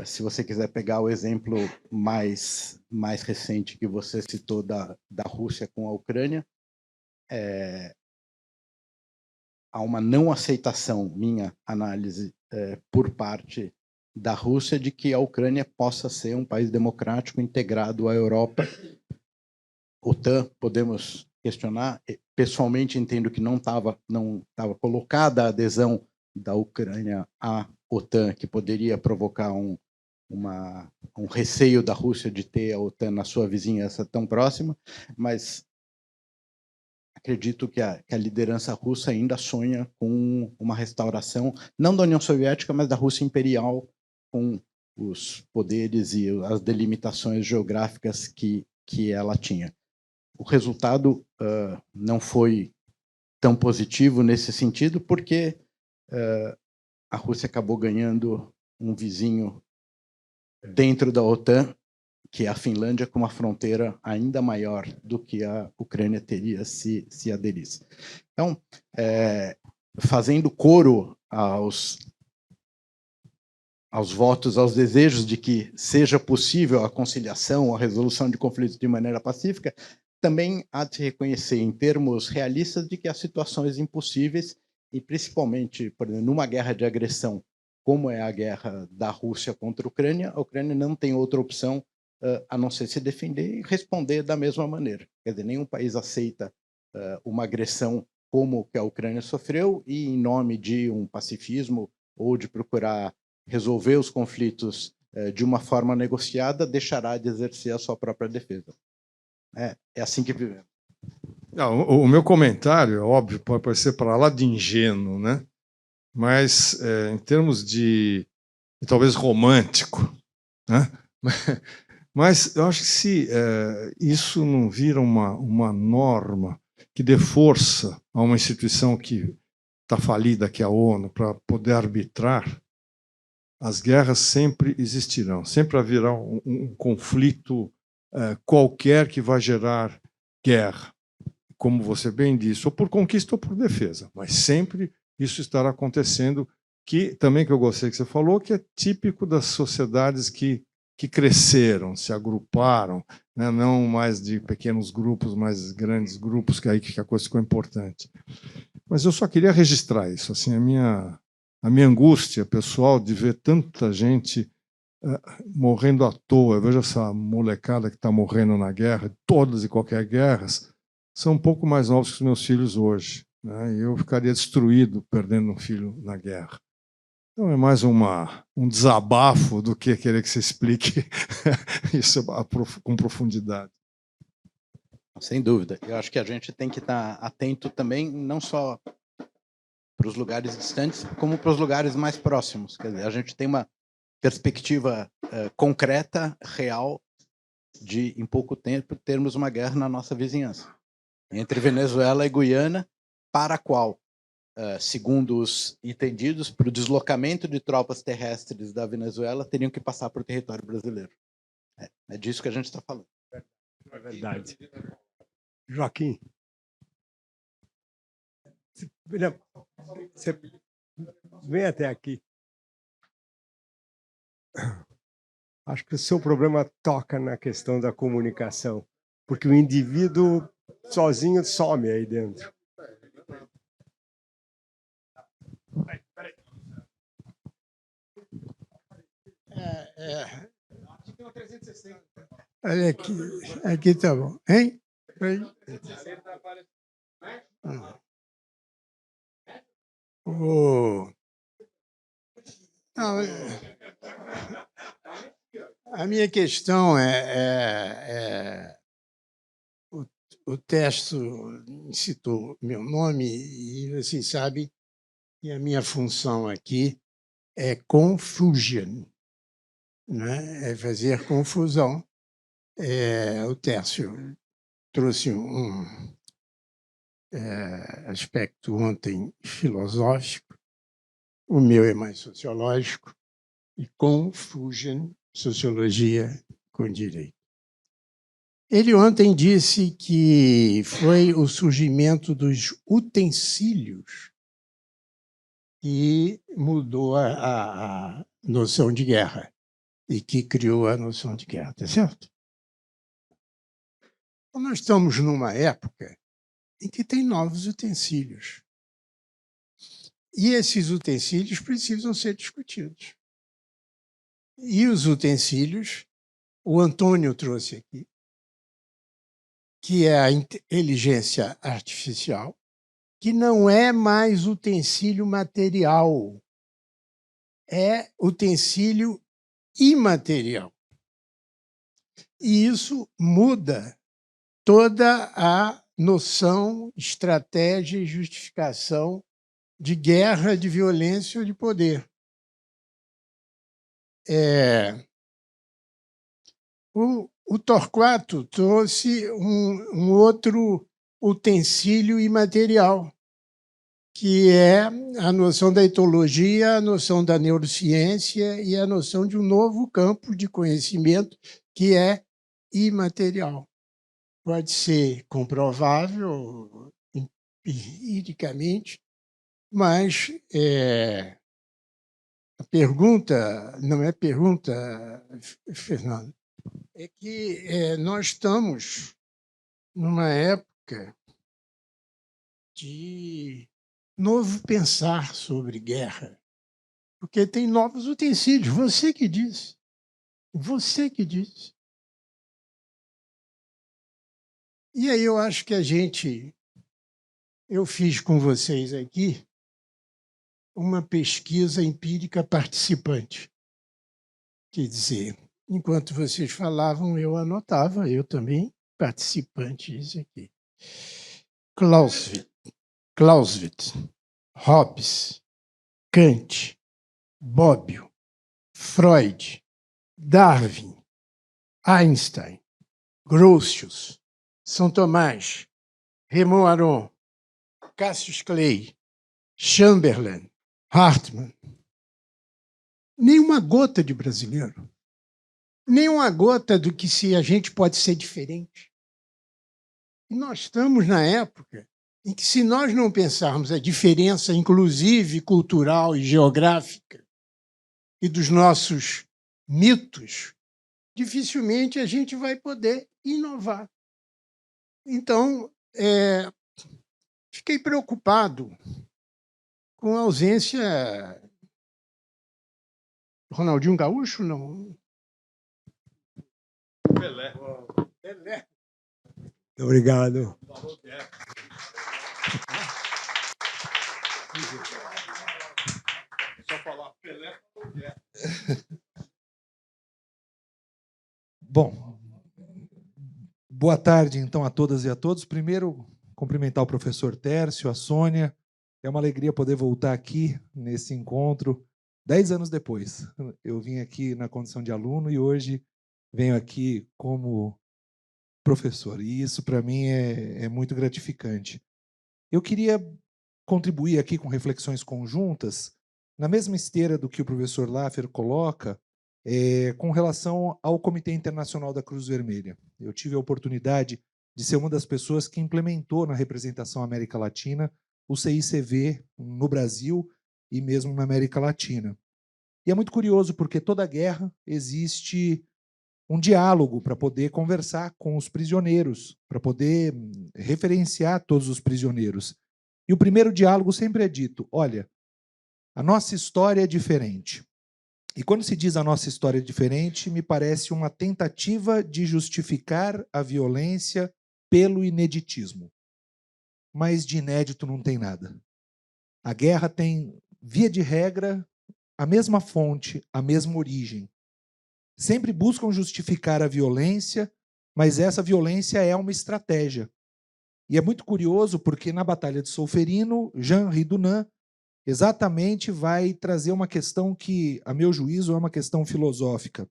Se você quiser pegar o exemplo mais recente que você citou da Rússia com a Ucrânia, há uma não aceitação, minha análise, por parte da Rússia, de que a Ucrânia possa ser um país democrático integrado à Europa. OTAN, podemos questionar. Pessoalmente, entendo que não estava colocada a adesão da Ucrânia à OTAN, que poderia provocar um receio da Rússia de ter a OTAN na sua vizinhança tão próxima, mas acredito que a liderança russa ainda sonha com uma restauração, não da União Soviética, mas da Rússia imperial, com os poderes e as delimitações geográficas que ela tinha. O resultado não foi tão positivo nesse sentido, porque a Rússia acabou ganhando um vizinho dentro da OTAN, que é a Finlândia, com uma fronteira ainda maior do que a Ucrânia teria se aderisse. Então, fazendo coro aos votos, aos desejos de que seja possível a conciliação, a resolução de conflitos de maneira pacífica, também há de se reconhecer, em termos realistas, de que há situações impossíveis, e principalmente, por exemplo, numa guerra de agressão, como é a guerra da Rússia contra a Ucrânia não tem outra opção a não ser se defender e responder da mesma maneira. Quer dizer, nenhum país aceita uma agressão como que a Ucrânia sofreu e, em nome de um pacifismo ou de procurar resolver os conflitos de uma forma negociada, deixará de exercer a sua própria defesa. É assim que vivemos. Não, o meu comentário, é óbvio, pode parecer para lá de ingênuo, né? Mas, em termos de talvez romântico, né? Mas eu acho que se isso não vira uma norma que dê força a uma instituição que está falida, que é a ONU, para poder arbitrar, as guerras sempre existirão. Sempre haverá um conflito qualquer que vai gerar guerra, como você bem disse, ou por conquista ou por defesa, mas sempre isso estará acontecendo, que também que eu gostei que você falou, que é típico das sociedades que cresceram, se agruparam, né? Não mais de pequenos grupos, mas grandes grupos, que aí que a coisa ficou importante. Mas eu só queria registrar isso, assim, a minha angústia pessoal de ver tanta gente morrendo à toa. Eu vejo essa molecada que está morrendo na guerra, todas e qualquer guerras, são um pouco mais novos que os meus filhos hoje, né? E eu ficaria destruído perdendo um filho na guerra. Então é mais um desabafo do que querer que você explique isso com profundidade. Sem dúvida. Eu acho que a gente tem que estar atento também, não só para os lugares distantes, como para os lugares mais próximos. Quer dizer, a gente tem uma perspectiva concreta, real, de, em pouco tempo, termos uma guerra na nossa vizinhança, entre Venezuela e Guiana, para a qual, segundo os entendidos, para o deslocamento de tropas terrestres da Venezuela, teriam que passar por território brasileiro. É disso que a gente está falando. É verdade. Joaquim, você vem até aqui. Acho que o seu problema toca na questão da comunicação, porque o indivíduo sozinho some aí dentro. Olha aqui tá bom, hein? Não, a minha questão o texto citou meu nome e vocês sabem que a minha função aqui é confusion, né? É fazer confusão. O Tércio trouxe um aspecto ontem filosófico, o meu é mais sociológico, e confusion, sociologia com direito. Ele ontem disse que foi o surgimento dos utensílios que mudou a noção de guerra e que criou a noção de guerra, tá certo? Então, nós estamos numa época em que tem novos utensílios. E esses utensílios precisam ser discutidos. E os utensílios, o Antônio trouxe aqui, que é a inteligência artificial, que não é mais utensílio material, é utensílio imaterial. E isso muda toda a noção, estratégia e justificação de guerra, de violência ou de poder. O Torquato trouxe um outro utensílio imaterial, que é a noção da etologia, a noção da neurociência e a noção de um novo campo de conhecimento que é imaterial. Pode ser comprovável empiricamente, mas a pergunta, não é pergunta, Fernando, é que nós estamos numa época de novo pensar sobre guerra, porque tem novos utensílios. Você que disse. Você que disse. E aí eu acho que eu fiz com vocês aqui uma pesquisa empírica participante. Quer dizer, enquanto vocês falavam, eu anotava, eu também participante disso aqui. Clausewitz, Hobbes, Kant, Bobbio, Freud, Darwin, Einstein, Grotius, São Tomás, Raymond Aron, Cassius Clay, Chamberlain, Hartmann. Nenhuma gota de brasileiro. Nenhuma gota do que se a gente pode ser diferente. E nós estamos na época em que, se nós não pensarmos a diferença, inclusive cultural e geográfica, e dos nossos mitos, dificilmente a gente vai poder inovar. Então, fiquei preocupado com a ausência... Ronaldinho Gaúcho, não? Pelé. Pelé. Obrigado. Só falar Pelé. Bom, boa tarde, então, a todas e a todos. Primeiro, cumprimentar o professor Tércio, a Sônia. É uma alegria poder voltar aqui nesse encontro 10 anos depois. Eu vim aqui na condição de aluno e hoje venho aqui como professor. E isso, para mim, é muito gratificante. Eu queria contribuir aqui com reflexões conjuntas, na mesma esteira do que o professor Laffer coloca, com relação ao Comitê Internacional da Cruz Vermelha. Eu tive a oportunidade de ser uma das pessoas que implementou na representação América Latina o CICV no Brasil e mesmo na América Latina. E é muito curioso, porque toda guerra existe um diálogo para poder conversar com os prisioneiros, para poder referenciar todos os prisioneiros. E o primeiro diálogo sempre é dito: olha, a nossa história é diferente. E quando se diz a nossa história é diferente, me parece uma tentativa de justificar a violência pelo ineditismo. Mas de inédito não tem nada. A guerra tem, via de regra, a mesma fonte, a mesma origem. Sempre buscam justificar a violência, mas essa violência é uma estratégia. E é muito curioso porque na Batalha de Solferino, Jean-Henri Dunant exatamente vai trazer uma questão que, a meu juízo, é uma questão filosófica.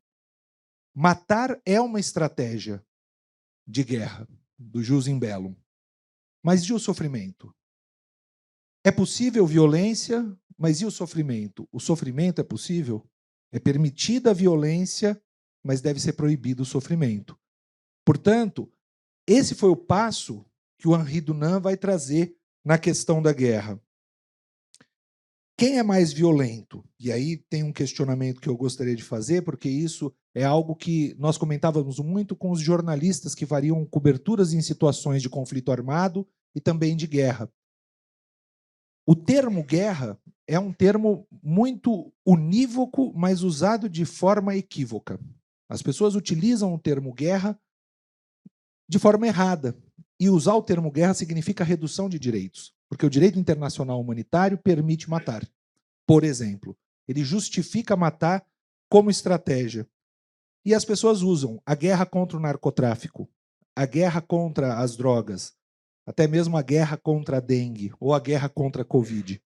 Matar é uma estratégia de guerra, do jus in bellum. Mas e o sofrimento? É possível violência, mas e o sofrimento? O sofrimento é possível? É permitida a violência, mas deve ser proibido o sofrimento. Portanto, esse foi o passo que o Henri Dunant vai trazer na questão da guerra. Quem é mais violento? E aí tem um questionamento que eu gostaria de fazer, porque isso é algo que nós comentávamos muito com os jornalistas que fariam coberturas em situações de conflito armado e também de guerra. O termo guerra é um termo muito unívoco, mas usado de forma equívoca. As pessoas utilizam o termo guerra de forma errada. E usar o termo guerra significa redução de direitos, porque o direito internacional humanitário permite matar. Por exemplo, ele justifica matar como estratégia. E as pessoas usam a guerra contra o narcotráfico, a guerra contra as drogas, até mesmo a guerra contra a dengue ou a guerra contra a Covid.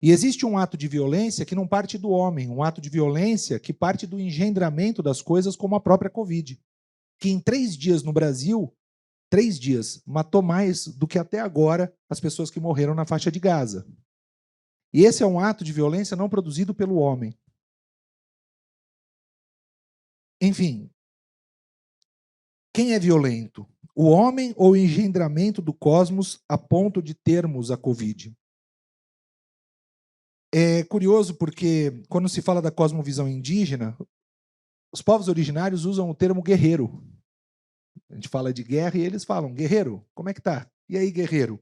E existe um ato de violência que não parte do homem, um ato de violência que parte do engendramento das coisas, como a própria Covid, que em 3 dias no Brasil, 3 dias, matou mais do que até agora as pessoas que morreram na faixa de Gaza. E esse é um ato de violência não produzido pelo homem. Enfim, quem é violento? O homem ou o engendramento do cosmos a ponto de termos a Covid? É curioso porque, quando se fala da cosmovisão indígena, os povos originários usam o termo guerreiro. A gente fala de guerra e eles falam: guerreiro, como é que tá? E aí, guerreiro?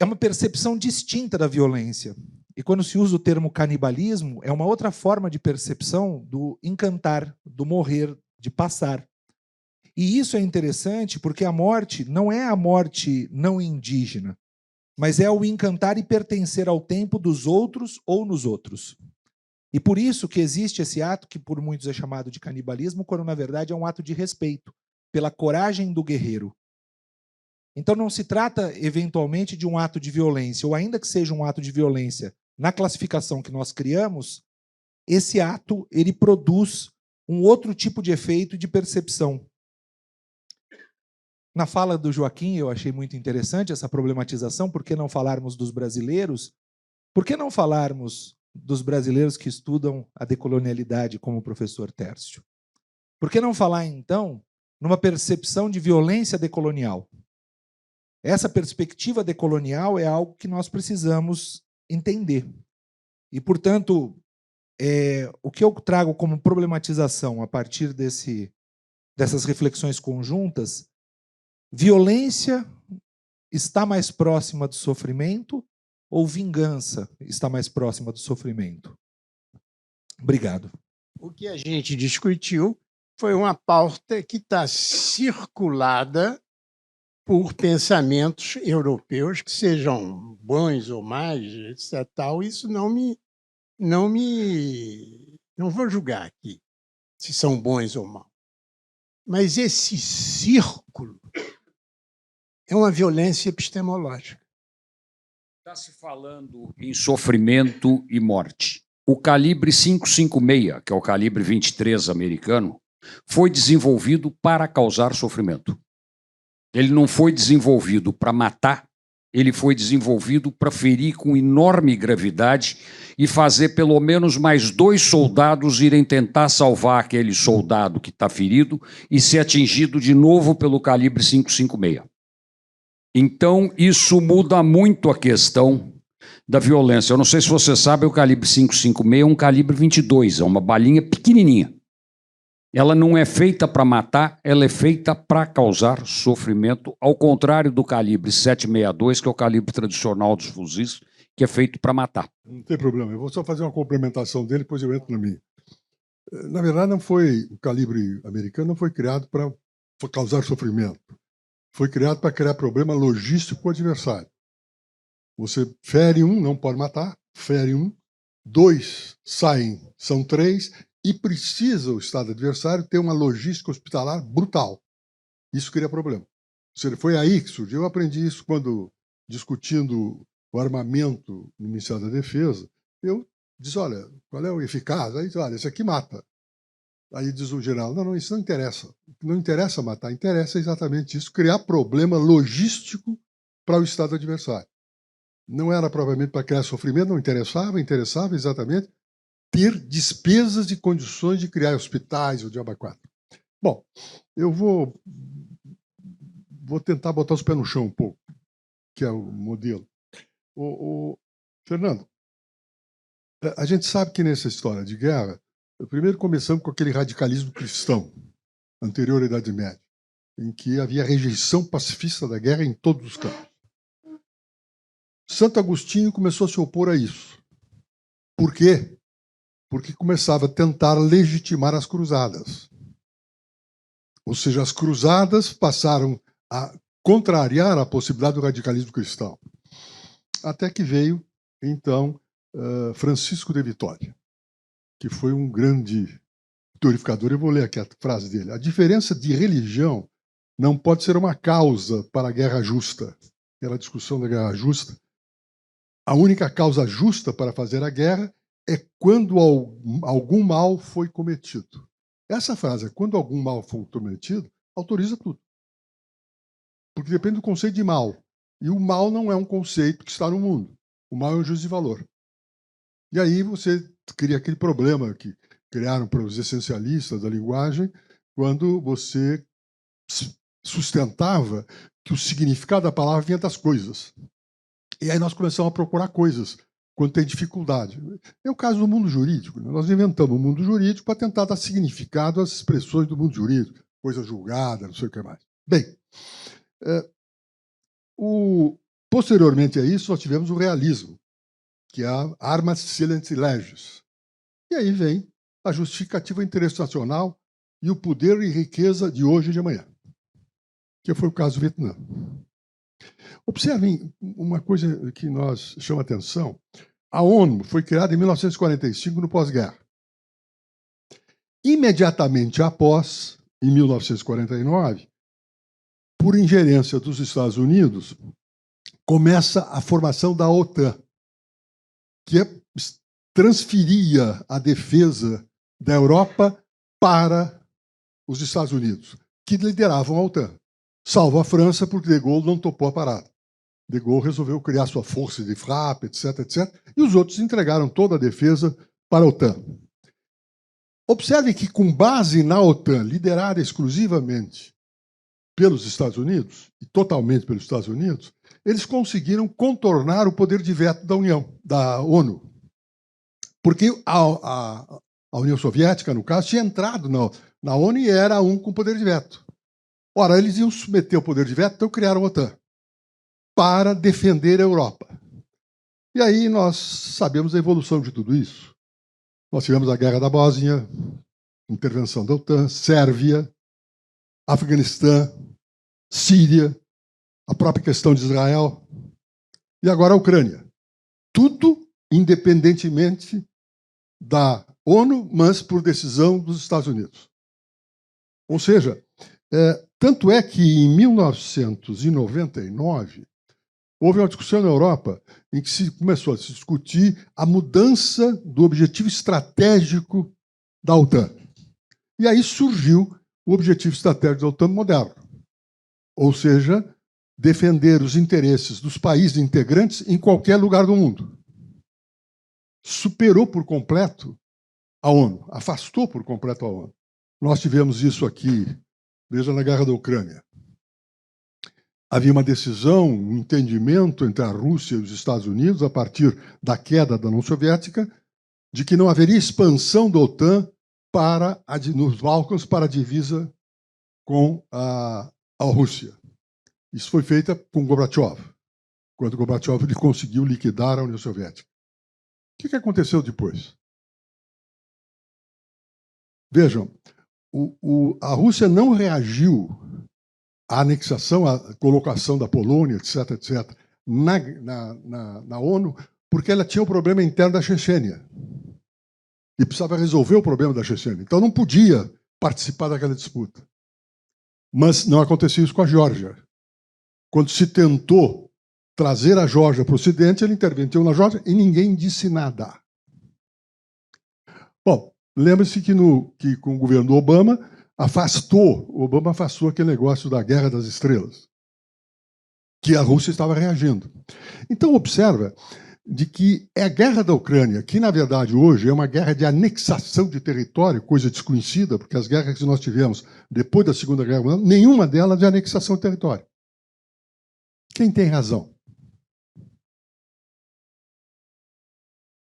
É uma percepção distinta da violência. E quando se usa o termo canibalismo, é uma outra forma de percepção do encantar, do morrer, de passar. E isso é interessante porque a morte não é a morte não indígena, mas é o encantar e pertencer ao tempo dos outros ou nos outros. E por isso que existe esse ato que por muitos é chamado de canibalismo, quando na verdade é um ato de respeito pela coragem do guerreiro. Então não se trata eventualmente de um ato de violência, ou ainda que seja um ato de violência, na classificação que nós criamos, esse ato ele produz um outro tipo de efeito e de percepção. Na fala do Joaquim, eu achei muito interessante essa problematização. Por que não falarmos dos brasileiros? Por que não falarmos dos brasileiros que estudam a decolonialidade, como o professor Tércio? Por que não falar, então, numa percepção de violência decolonial? Essa perspectiva decolonial é algo que nós precisamos entender. E, portanto, o que eu trago como problematização a partir dessas reflexões conjuntas, violência está mais próxima do sofrimento ou vingança está mais próxima do sofrimento? Obrigado. O que a gente discutiu foi uma pauta que está circulada por pensamentos europeus que sejam bons ou mais, etc. Tal. Isso não vou julgar aqui se são bons ou maus. Mas esse círculo é uma violência epistemológica. Está se falando em sofrimento e morte. O calibre 5.56, que é o calibre 23 americano, foi desenvolvido para causar sofrimento. Ele não foi desenvolvido para matar, ele foi desenvolvido para ferir com enorme gravidade e fazer pelo menos mais 2 soldados irem tentar salvar aquele soldado que está ferido e ser atingido de novo pelo calibre 5.56. Então, isso muda muito a questão da violência. Eu não sei se você sabe, o calibre 5.56 é um calibre 22, é uma balinha pequenininha. Ela não é feita para matar, ela é feita para causar sofrimento, ao contrário do calibre 7.62, que é o calibre tradicional dos fuzis, que é feito para matar. Não tem problema, eu vou só fazer uma complementação dele, depois eu entro na minha. Na verdade, o calibre americano não foi criado para causar sofrimento. Foi criado para criar problema logístico com o adversário. Você fere um, não pode matar, fere um, 2 saem, são 3, e precisa o Estado adversário ter uma logística hospitalar brutal. Isso cria problema. Foi aí que surgiu. Eu aprendi isso quando, discutindo o armamento no Ministério da Defesa, eu disse, olha, qual é o eficaz? Aí diz, olha, esse aqui mata. Aí diz o general, não, isso não interessa. Não interessa matar, interessa exatamente isso, criar problema logístico para o Estado adversário. Não era provavelmente para criar sofrimento, não interessava exatamente ter despesas e condições de criar hospitais, o diabo 4. Bom, eu vou tentar botar os pés no chão um pouco, que é o modelo. Fernando, a gente sabe que nessa história de guerra, primeiro começamos com aquele radicalismo cristão, anterior à Idade Média, em que havia rejeição pacifista da guerra em todos os campos. Santo Agostinho começou a se opor a isso. Por quê? Porque começava a tentar legitimar as cruzadas. Ou seja, as cruzadas passaram a contrariar a possibilidade do radicalismo cristão. Até que veio, então, Francisco de Vitória, que foi um grande glorificador. Eu vou ler aqui a frase dele. A diferença de religião não pode ser uma causa para a guerra justa. Aquela discussão da guerra justa. A única causa justa para fazer a guerra é quando algum mal foi cometido. Essa frase, quando algum mal foi cometido, autoriza tudo. Porque depende do conceito de mal. E o mal não é um conceito que está no mundo. O mal é um juízo de valor. E aí você cria aquele problema que criaram para os essencialistas da linguagem, quando você sustentava que o significado da palavra vinha das coisas. E aí nós começamos a procurar coisas quando tem dificuldade. É o caso do mundo jurídico. Nós inventamos o mundo jurídico para tentar dar significado às expressões do mundo jurídico, coisa julgada, não sei o que mais. Bem, posteriormente a isso, nós tivemos o realismo, que é a arma silent legis. E aí vem a justificativa internacional e o poder e riqueza de hoje e de amanhã, que foi o caso do Vietnã. Observem uma coisa que nós chama atenção. A ONU foi criada em 1945, no pós-guerra. Imediatamente após, em 1949, por ingerência dos Estados Unidos, começa a formação da OTAN, que transferia a defesa da Europa para os Estados Unidos, que lideravam a OTAN. Salvo a França, porque de Gaulle não topou a parada. De Gaulle resolveu criar sua força de frappe, etc., e os outros entregaram toda a defesa para a OTAN. Observe que, com base na OTAN, liderada exclusivamente pelos Estados Unidos, e totalmente pelos Estados Unidos, eles conseguiram contornar o poder de veto da ONU. Porque a União Soviética, no caso, tinha entrado na ONU e era com poder de veto. Ora, eles iam submeter o poder de veto, então criaram a OTAN para defender a Europa. E aí nós sabemos a evolução de tudo isso. Nós tivemos a Guerra da Bósnia, intervenção da OTAN, Sérvia, Afeganistão, Síria, a própria questão de Israel e agora a Ucrânia. Tudo independentemente da ONU, mas por decisão dos Estados Unidos. Ou seja, tanto é que em 1999 houve uma discussão na Europa em que se começou a se discutir a mudança do objetivo estratégico da OTAN. E aí surgiu o objetivo estratégico da OTAN moderno. Ou seja, defender os interesses dos países integrantes em qualquer lugar do mundo. Superou por completo a ONU, afastou por completo a ONU. Nós tivemos isso aqui, veja, na Guerra da Ucrânia. Havia uma decisão, um entendimento entre a Rússia e os Estados Unidos, a partir da queda da União Soviética, de que não haveria expansão da OTAN nos Balcãs para a divisa com a Rússia. Isso foi feito com Gorbachev, quando Gorbachev conseguiu liquidar a União Soviética. O que aconteceu depois? Vejam, a Rússia não reagiu à anexação, à colocação da Polônia, etc., na ONU, porque ela tinha o problema interno da Chechênia. E precisava resolver o problema da Chechênia. Então não podia participar daquela disputa. Mas não aconteceu isso com a Geórgia. Quando se tentou trazer a Geórgia para o Ocidente, ele intervenceu na Geórgia e ninguém disse nada. Bom, lembre-se que com o governo Obama afastou aquele negócio da Guerra das Estrelas, que a Rússia estava reagindo. Então, observa de que é a guerra da Ucrânia, que, na verdade, hoje é uma guerra de anexação de território, coisa desconhecida, porque as guerras que nós tivemos depois da Segunda Guerra Mundial, nenhuma delas é de anexação de território. Quem tem razão?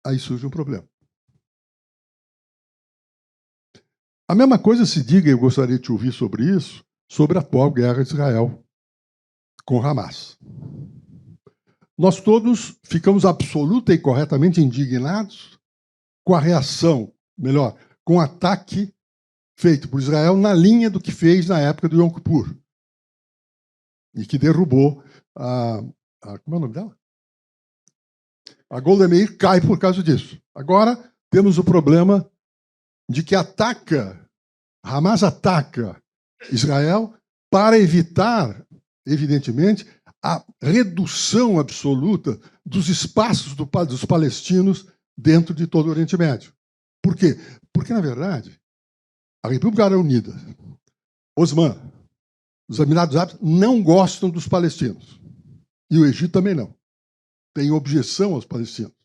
Aí surge um problema. A mesma coisa se diga, eu gostaria de te ouvir sobre isso, sobre a atual guerra de Israel com Hamas. Nós todos ficamos absoluta e corretamente indignados com a reação, melhor, com o ataque feito por Israel na linha do que fez na época do Yom Kippur. E que derrubou como é o nome dela? A Golda Meir cai por causa disso. Agora temos o problema de que Hamas ataca Israel para evitar, evidentemente, a redução absoluta dos espaços dos palestinos dentro de todo o Oriente Médio. Por quê? Porque, na verdade, a República Árabe Unida, Osman, os Emirados Árabes não gostam dos palestinos. E o Egito também não. Tem objeção aos palestinos.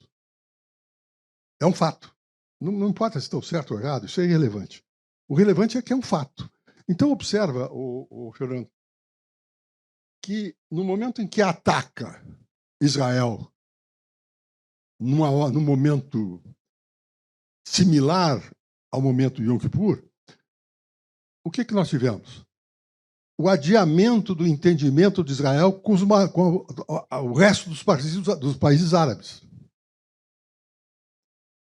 É um fato. Não importa se estão certo ou errado, isso é irrelevante. O relevante é que é um fato. Então, observa, Fernando, que no momento em que ataca Israel, num momento similar ao momento de Yom Kippur, o que nós tivemos? O adiamento do entendimento de Israel com o resto dos países árabes.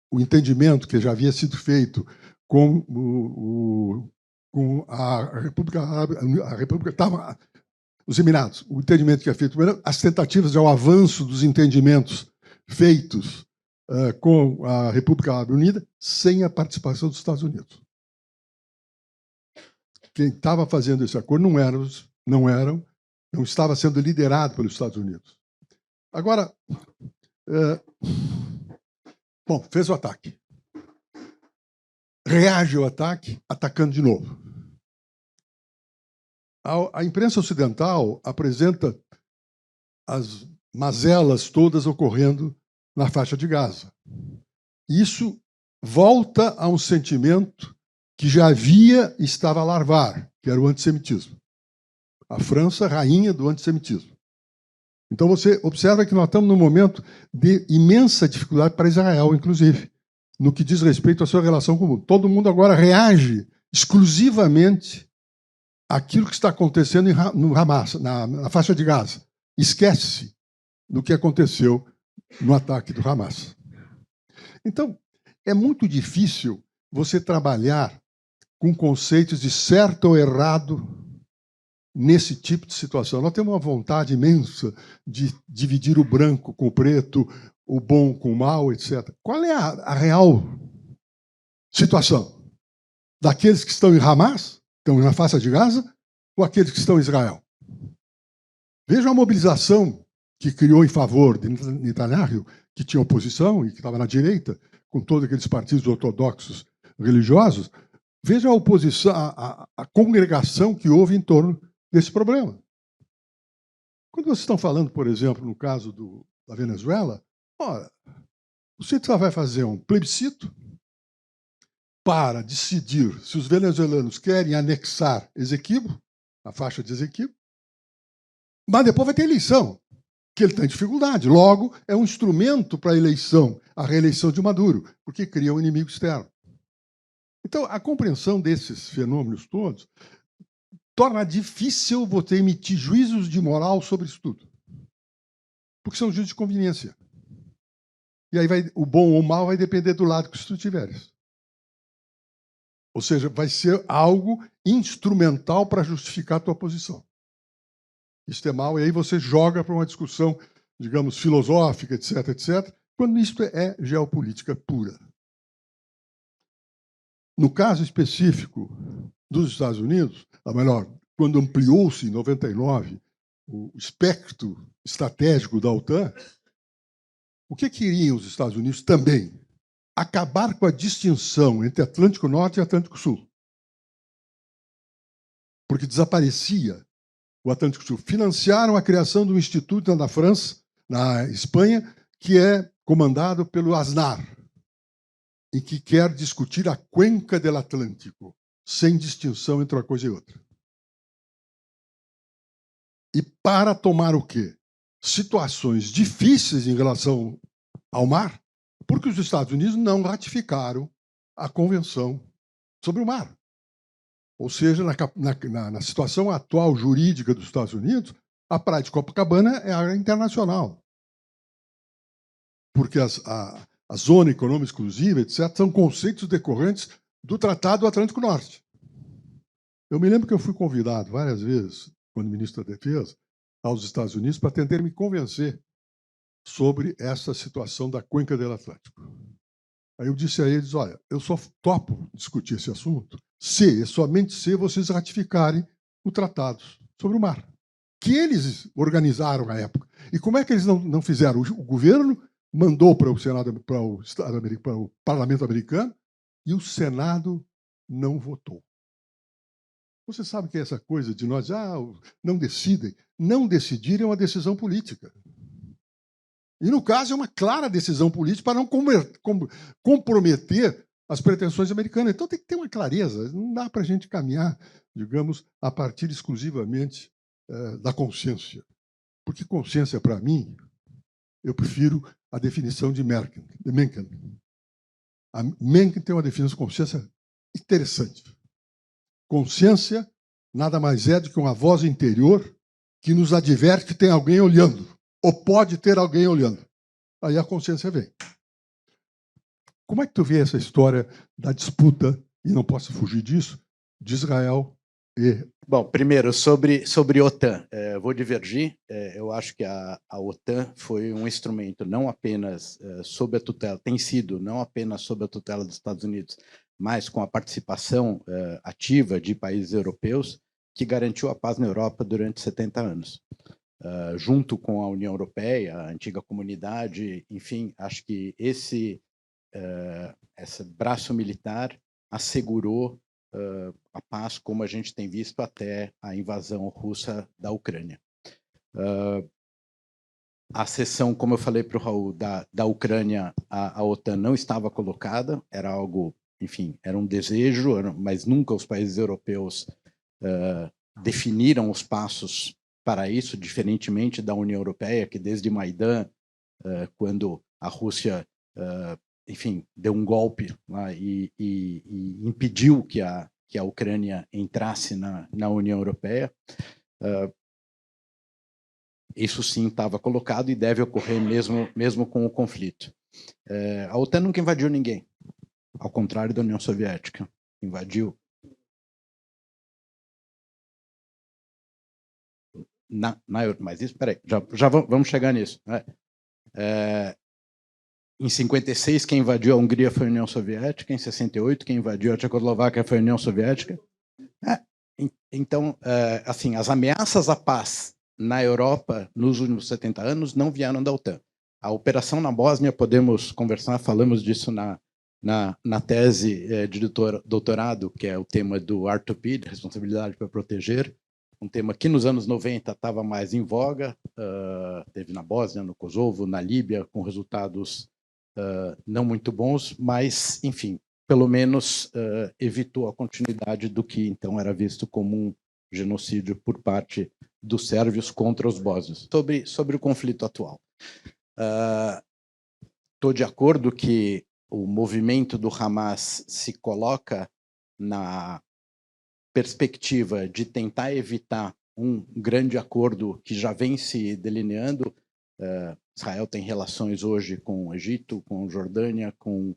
O entendimento que já havia sido feito com a República Árabe, os Emirados, o entendimento que é feito, as tentativas ao avanço dos entendimentos feitos com a República Árabe Unida sem a participação dos Estados Unidos. Quem estava fazendo esse acordo não estava sendo liderado pelos Estados Unidos. Agora, fez o ataque. Reage ao ataque, atacando de novo. A imprensa ocidental apresenta as mazelas todas ocorrendo na faixa de Gaza. Isso volta a um sentimento que já estava a larvar, que era o antissemitismo. A França, rainha do antissemitismo. Então você observa que nós estamos num momento de imensa dificuldade para Israel, inclusive, no que diz respeito à sua relação com o mundo. Todo mundo agora reage exclusivamente àquilo que está acontecendo no Hamas, na faixa de Gaza. Esquece do que aconteceu no ataque do Hamas. Então, é muito difícil você trabalhar com conceitos de certo ou errado nesse tipo de situação. Nós temos uma vontade imensa de dividir o branco com o preto, o bom com o mal, etc. Qual é a real situação? Daqueles que estão em Hamas, estão na faixa de Gaza, ou aqueles que estão em Israel? Veja a mobilização que criou em favor de Netanyahu, que tinha oposição e que estava na direita, com todos aqueles partidos ortodoxos religiosos. Veja a oposição, a congregação que houve em torno desse problema. Quando vocês estão falando, por exemplo, no caso da Venezuela, ora, você só vai fazer um plebiscito para decidir se os venezuelanos querem anexar Esequibo, a faixa de Esequibo, mas depois vai ter eleição, que ele tem dificuldade. Logo, é um instrumento para a eleição, a reeleição de Maduro, porque cria um inimigo externo. Então, a compreensão desses fenômenos todos torna difícil você emitir juízos de moral sobre isso tudo. Porque são juízos de conveniência. E aí o bom ou o mal vai depender do lado que tu tiveres. Ou seja, vai ser algo instrumental para justificar a tua posição. Isto é mal, e aí você joga para uma discussão, digamos, filosófica, etc., etc., quando isto é geopolítica pura. No caso específico dos Estados Unidos, ou melhor, quando ampliou-se em 99 o espectro estratégico da OTAN, o que queriam os Estados Unidos também? Acabar com a distinção entre Atlântico Norte e Atlântico Sul. Porque desaparecia o Atlântico Sul. Financiaram a criação de um instituto na França, na Espanha, que é comandado pelo Aznar, e que quer discutir a cuenca do Atlântico, sem distinção entre uma coisa e outra. E para tomar o quê? Situações difíceis em relação ao mar, porque os Estados Unidos não ratificaram a Convenção sobre o Mar. Ou seja, na situação atual jurídica dos Estados Unidos, a Praia de Copacabana é área internacional. Porque a zona econômica exclusiva, etc., são conceitos decorrentes do Tratado do Atlântico Norte. Eu me lembro que eu fui convidado várias vezes, quando ministro da Defesa, aos Estados Unidos para tentar me convencer sobre essa situação da cuenca do Atlântico. Aí eu disse a eles, olha, eu só topo discutir esse assunto somente se vocês ratificarem o Tratado sobre o Mar, que eles organizaram à época. E como é que eles não fizeram? O governo mandou para o Senado, para o Parlamento americano, e o Senado não votou. Você sabe que é essa coisa de nós, não decidem. Não decidir é uma decisão política. E, no caso, é uma clara decisão política para não comprometer as pretensões americanas. Então, tem que ter uma clareza. Não dá para a gente caminhar, digamos, a partir exclusivamente da consciência. Porque consciência, para mim, eu prefiro a definição de Mencken. A Mencken tem uma definição de consciência interessante. Consciência nada mais é do que uma voz interior que nos adverte que tem alguém olhando, ou pode ter alguém olhando. Aí a consciência vem. Como é que tu vê essa história da disputa, e não posso fugir disso, de Israel e... Bom, primeiro, sobre a OTAN, vou divergir. Eu acho que a OTAN foi um instrumento não apenas sob a tutela, tem sido não apenas sob a tutela dos Estados Unidos, mas com a participação ativa de países europeus, que garantiu a paz na Europa durante 70 anos. Junto com a União Europeia, a antiga comunidade, enfim, acho que esse braço militar assegurou a paz, como a gente tem visto até a invasão russa da Ucrânia. A cessão, como eu falei para o Raul, da Ucrânia, a OTAN não estava colocada, era algo, enfim, era um desejo, mas nunca os países europeus definiram os passos para isso, diferentemente da União Europeia, que desde Maidan, quando a Rússia, enfim, deu um golpe lá e impediu que a Ucrânia entrasse na União Europeia, isso sim estava colocado e deve ocorrer mesmo com o conflito. A OTAN nunca invadiu ninguém, ao contrário da União Soviética. Invadiu mas isso, peraí, já vamos chegar nisso. Né? Em 56, quem invadiu a Hungria foi a União Soviética. Em 68, quem invadiu a Tchecoslováquia foi a União Soviética. Então, assim, as ameaças à paz na Europa nos últimos 70 anos não vieram da OTAN. A operação na Bósnia, podemos conversar, falamos disso na tese de doutorado, que é o tema do R2P, responsabilidade para proteger, um tema que nos anos 90 estava mais em voga, teve na Bósnia, no Kosovo, na Líbia, com resultados não muito bons, mas, enfim, pelo menos evitou a continuidade do que então era visto como um genocídio por parte dos sérvios contra os bósnios. Sobre o conflito atual. Estou de acordo que o movimento do Hamas se coloca na perspectiva de tentar evitar um grande acordo que já vem se delineando. Israel tem relações hoje com o Egito, com Jordânia, com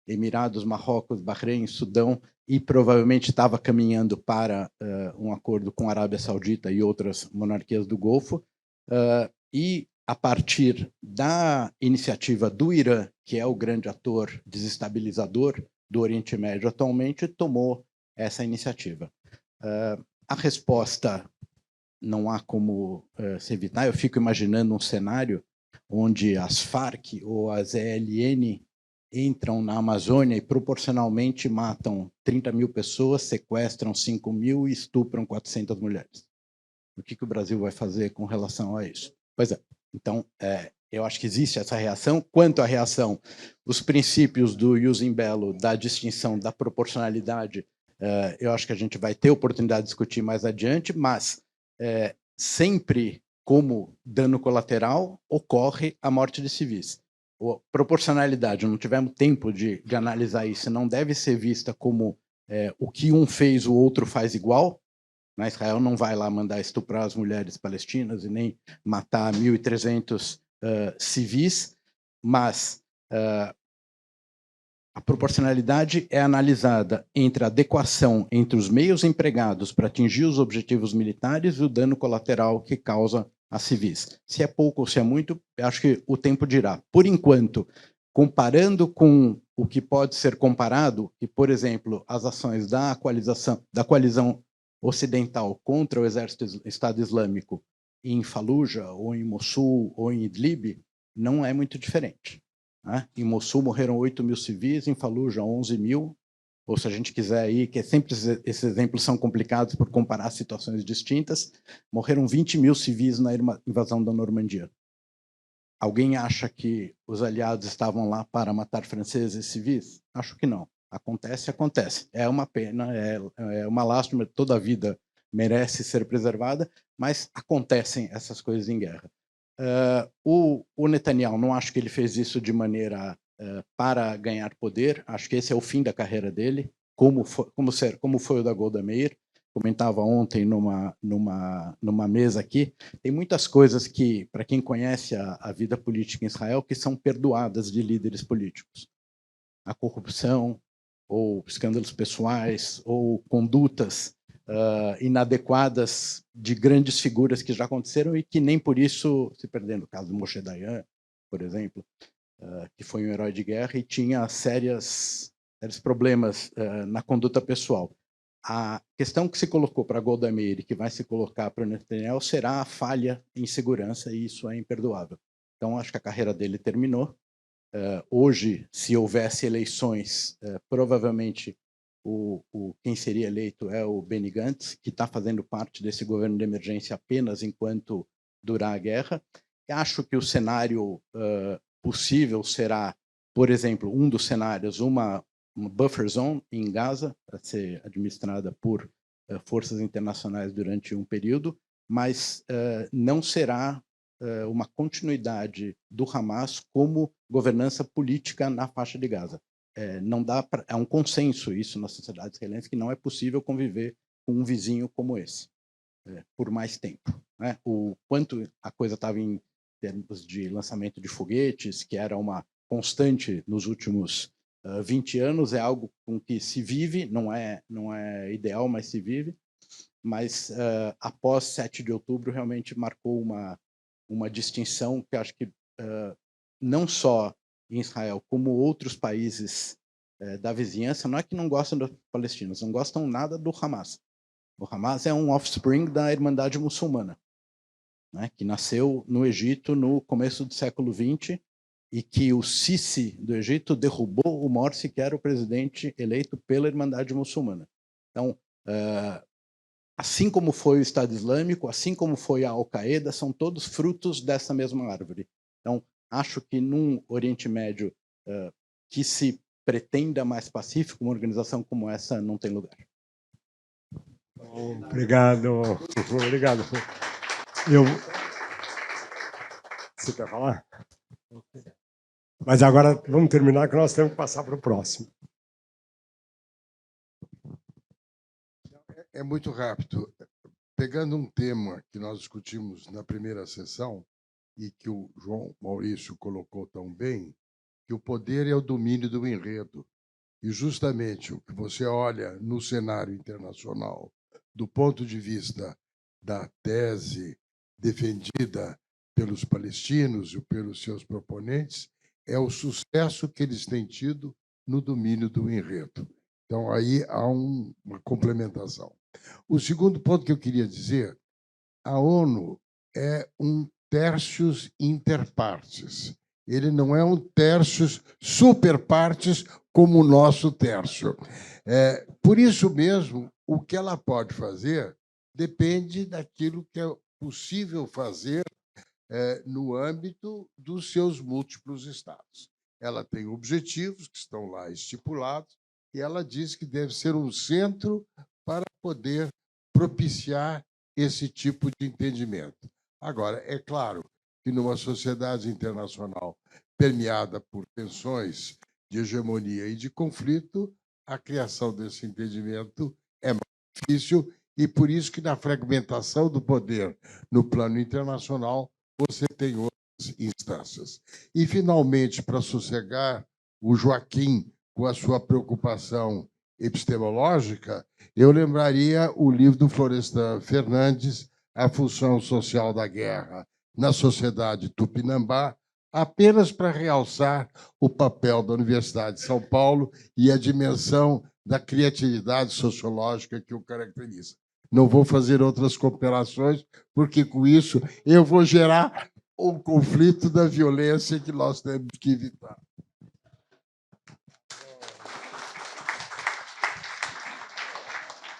Emirados, Marrocos, Bahrein, Sudão, e provavelmente estava caminhando para um acordo com a Arábia Saudita e outras monarquias do Golfo. E, a partir da iniciativa do Irã, que é o grande ator desestabilizador do Oriente Médio atualmente, tomou essa iniciativa. A resposta não há como se evitar. Eu fico imaginando um cenário onde as Farc ou as ELN entram na Amazônia e proporcionalmente matam 30 mil pessoas, sequestram 5 mil e estupram 400 mulheres. O que o Brasil vai fazer com relação a isso? Pois é. Então, eu acho que existe essa reação. Quanto à reação, os princípios do Ius in bello, da distinção, da proporcionalidade, eu acho que a gente vai ter oportunidade de discutir mais adiante, mas sempre como dano colateral ocorre a morte de civis. A proporcionalidade, não tivemos tempo de analisar isso, não deve ser vista como o que um fez, o outro faz igual. Israel não vai lá mandar estuprar as mulheres palestinas e nem matar 1.300 civis, mas a proporcionalidade é analisada entre a adequação entre os meios empregados para atingir os objetivos militares e o dano colateral que causa a civis. Se é pouco ou se é muito, eu acho que o tempo dirá. Por enquanto, comparando com o que pode ser comparado, e, por exemplo, as ações da coalizão ocidental contra o exército Estado Islâmico em Fallujah, ou em Mossul, ou em Idlib, não é muito diferente. Né? Em Mossul morreram 8 mil civis, em Fallujah 11 mil, ou se a gente quiser aí, que sempre esses exemplos são complicados por comparar situações distintas, morreram 20 mil civis na invasão da Normandia. Alguém acha que os aliados estavam lá para matar franceses civis? Acho que não. Acontece. É uma pena, é uma lástima, toda a vida merece ser preservada, mas acontecem essas coisas em guerra. O Netanyahu, não acho que ele fez isso de maneira para ganhar poder, acho que esse é o fim da carreira dele, como foi o da Golda Meir. Comentava ontem numa mesa aqui, tem muitas coisas que, para quem conhece a vida política em Israel, que são perdoadas de líderes políticos. A corrupção, ou escândalos pessoais, ou condutas inadequadas de grandes figuras que já aconteceram e que nem por isso se perderam. No caso do Moshe Dayan, por exemplo, que foi um herói de guerra e tinha sérios problemas na conduta pessoal. A questão que se colocou para Golda Meir e que vai se colocar para o Netanyahu será a falha em segurança, e isso é imperdoável. Então, acho que a carreira dele terminou. Hoje, se houvesse eleições, provavelmente quem seria eleito é o Benny Gantz, que está fazendo parte desse governo de emergência apenas enquanto durar a guerra. Acho que o cenário possível será, por exemplo, um dos cenários, uma buffer zone em Gaza, para ser administrada por forças internacionais durante um período, mas não será uma continuidade do Hamas como governança política na faixa de Gaza. Não dá pra, é um consenso isso na sociedade israelense que não é possível conviver com um vizinho como esse por mais tempo, né? O quanto a coisa estava em termos de lançamento de foguetes, que era uma constante nos últimos 20 anos, é algo com que se vive, não é ideal, mas se vive. Mas após 7 de outubro realmente marcou uma distinção que acho que não só em Israel, como outros países da vizinhança, não é que não gostam dos palestinos, não gostam nada do Hamas. O Hamas é um offspring da Irmandade Muçulmana, né, que nasceu no Egito no começo do século XX e que o Sisi do Egito derrubou o Morsi, que era o presidente eleito pela Irmandade Muçulmana. Então, assim como foi o Estado Islâmico, assim como foi a Al-Qaeda, são todos frutos dessa mesma árvore. Então, acho que num Oriente Médio que se pretenda mais pacífico, uma organização como essa não tem lugar. Obrigado. Obrigado. Você quer falar? Mas agora vamos terminar, que nós temos que passar para o próximo. É muito rápido. Pegando um tema que nós discutimos na primeira sessão e que o João Maurício colocou tão bem, que o poder é o domínio do enredo. E justamente o que você olha no cenário internacional, do ponto de vista da tese defendida pelos palestinos e pelos seus proponentes, é o sucesso que eles têm tido no domínio do enredo. Então, aí há uma complementação. O segundo ponto que eu queria dizer, a ONU é um tertius inter partes. Ele não é um tertius super partes como o nosso terço. Por isso mesmo, o que ela pode fazer depende daquilo que é possível fazer no âmbito dos seus múltiplos estados. Ela tem objetivos que estão lá estipulados e ela diz que deve ser um centro para poder propiciar esse tipo de entendimento. Agora, é claro que numa sociedade internacional permeada por tensões de hegemonia e de conflito, a criação desse entendimento é mais difícil e por isso que na fragmentação do poder no plano internacional você tem outras instâncias. E, finalmente, para sossegar o Joaquim com a sua preocupação epistemológica, eu lembraria o livro do Florestan Fernandes, A Função Social da Guerra na Sociedade Tupinambá, apenas para realçar o papel da Universidade de São Paulo e a dimensão da criatividade sociológica que o caracteriza. Não vou fazer outras cooperações, porque, com isso, eu vou gerar um conflito da violência que nós temos que evitar.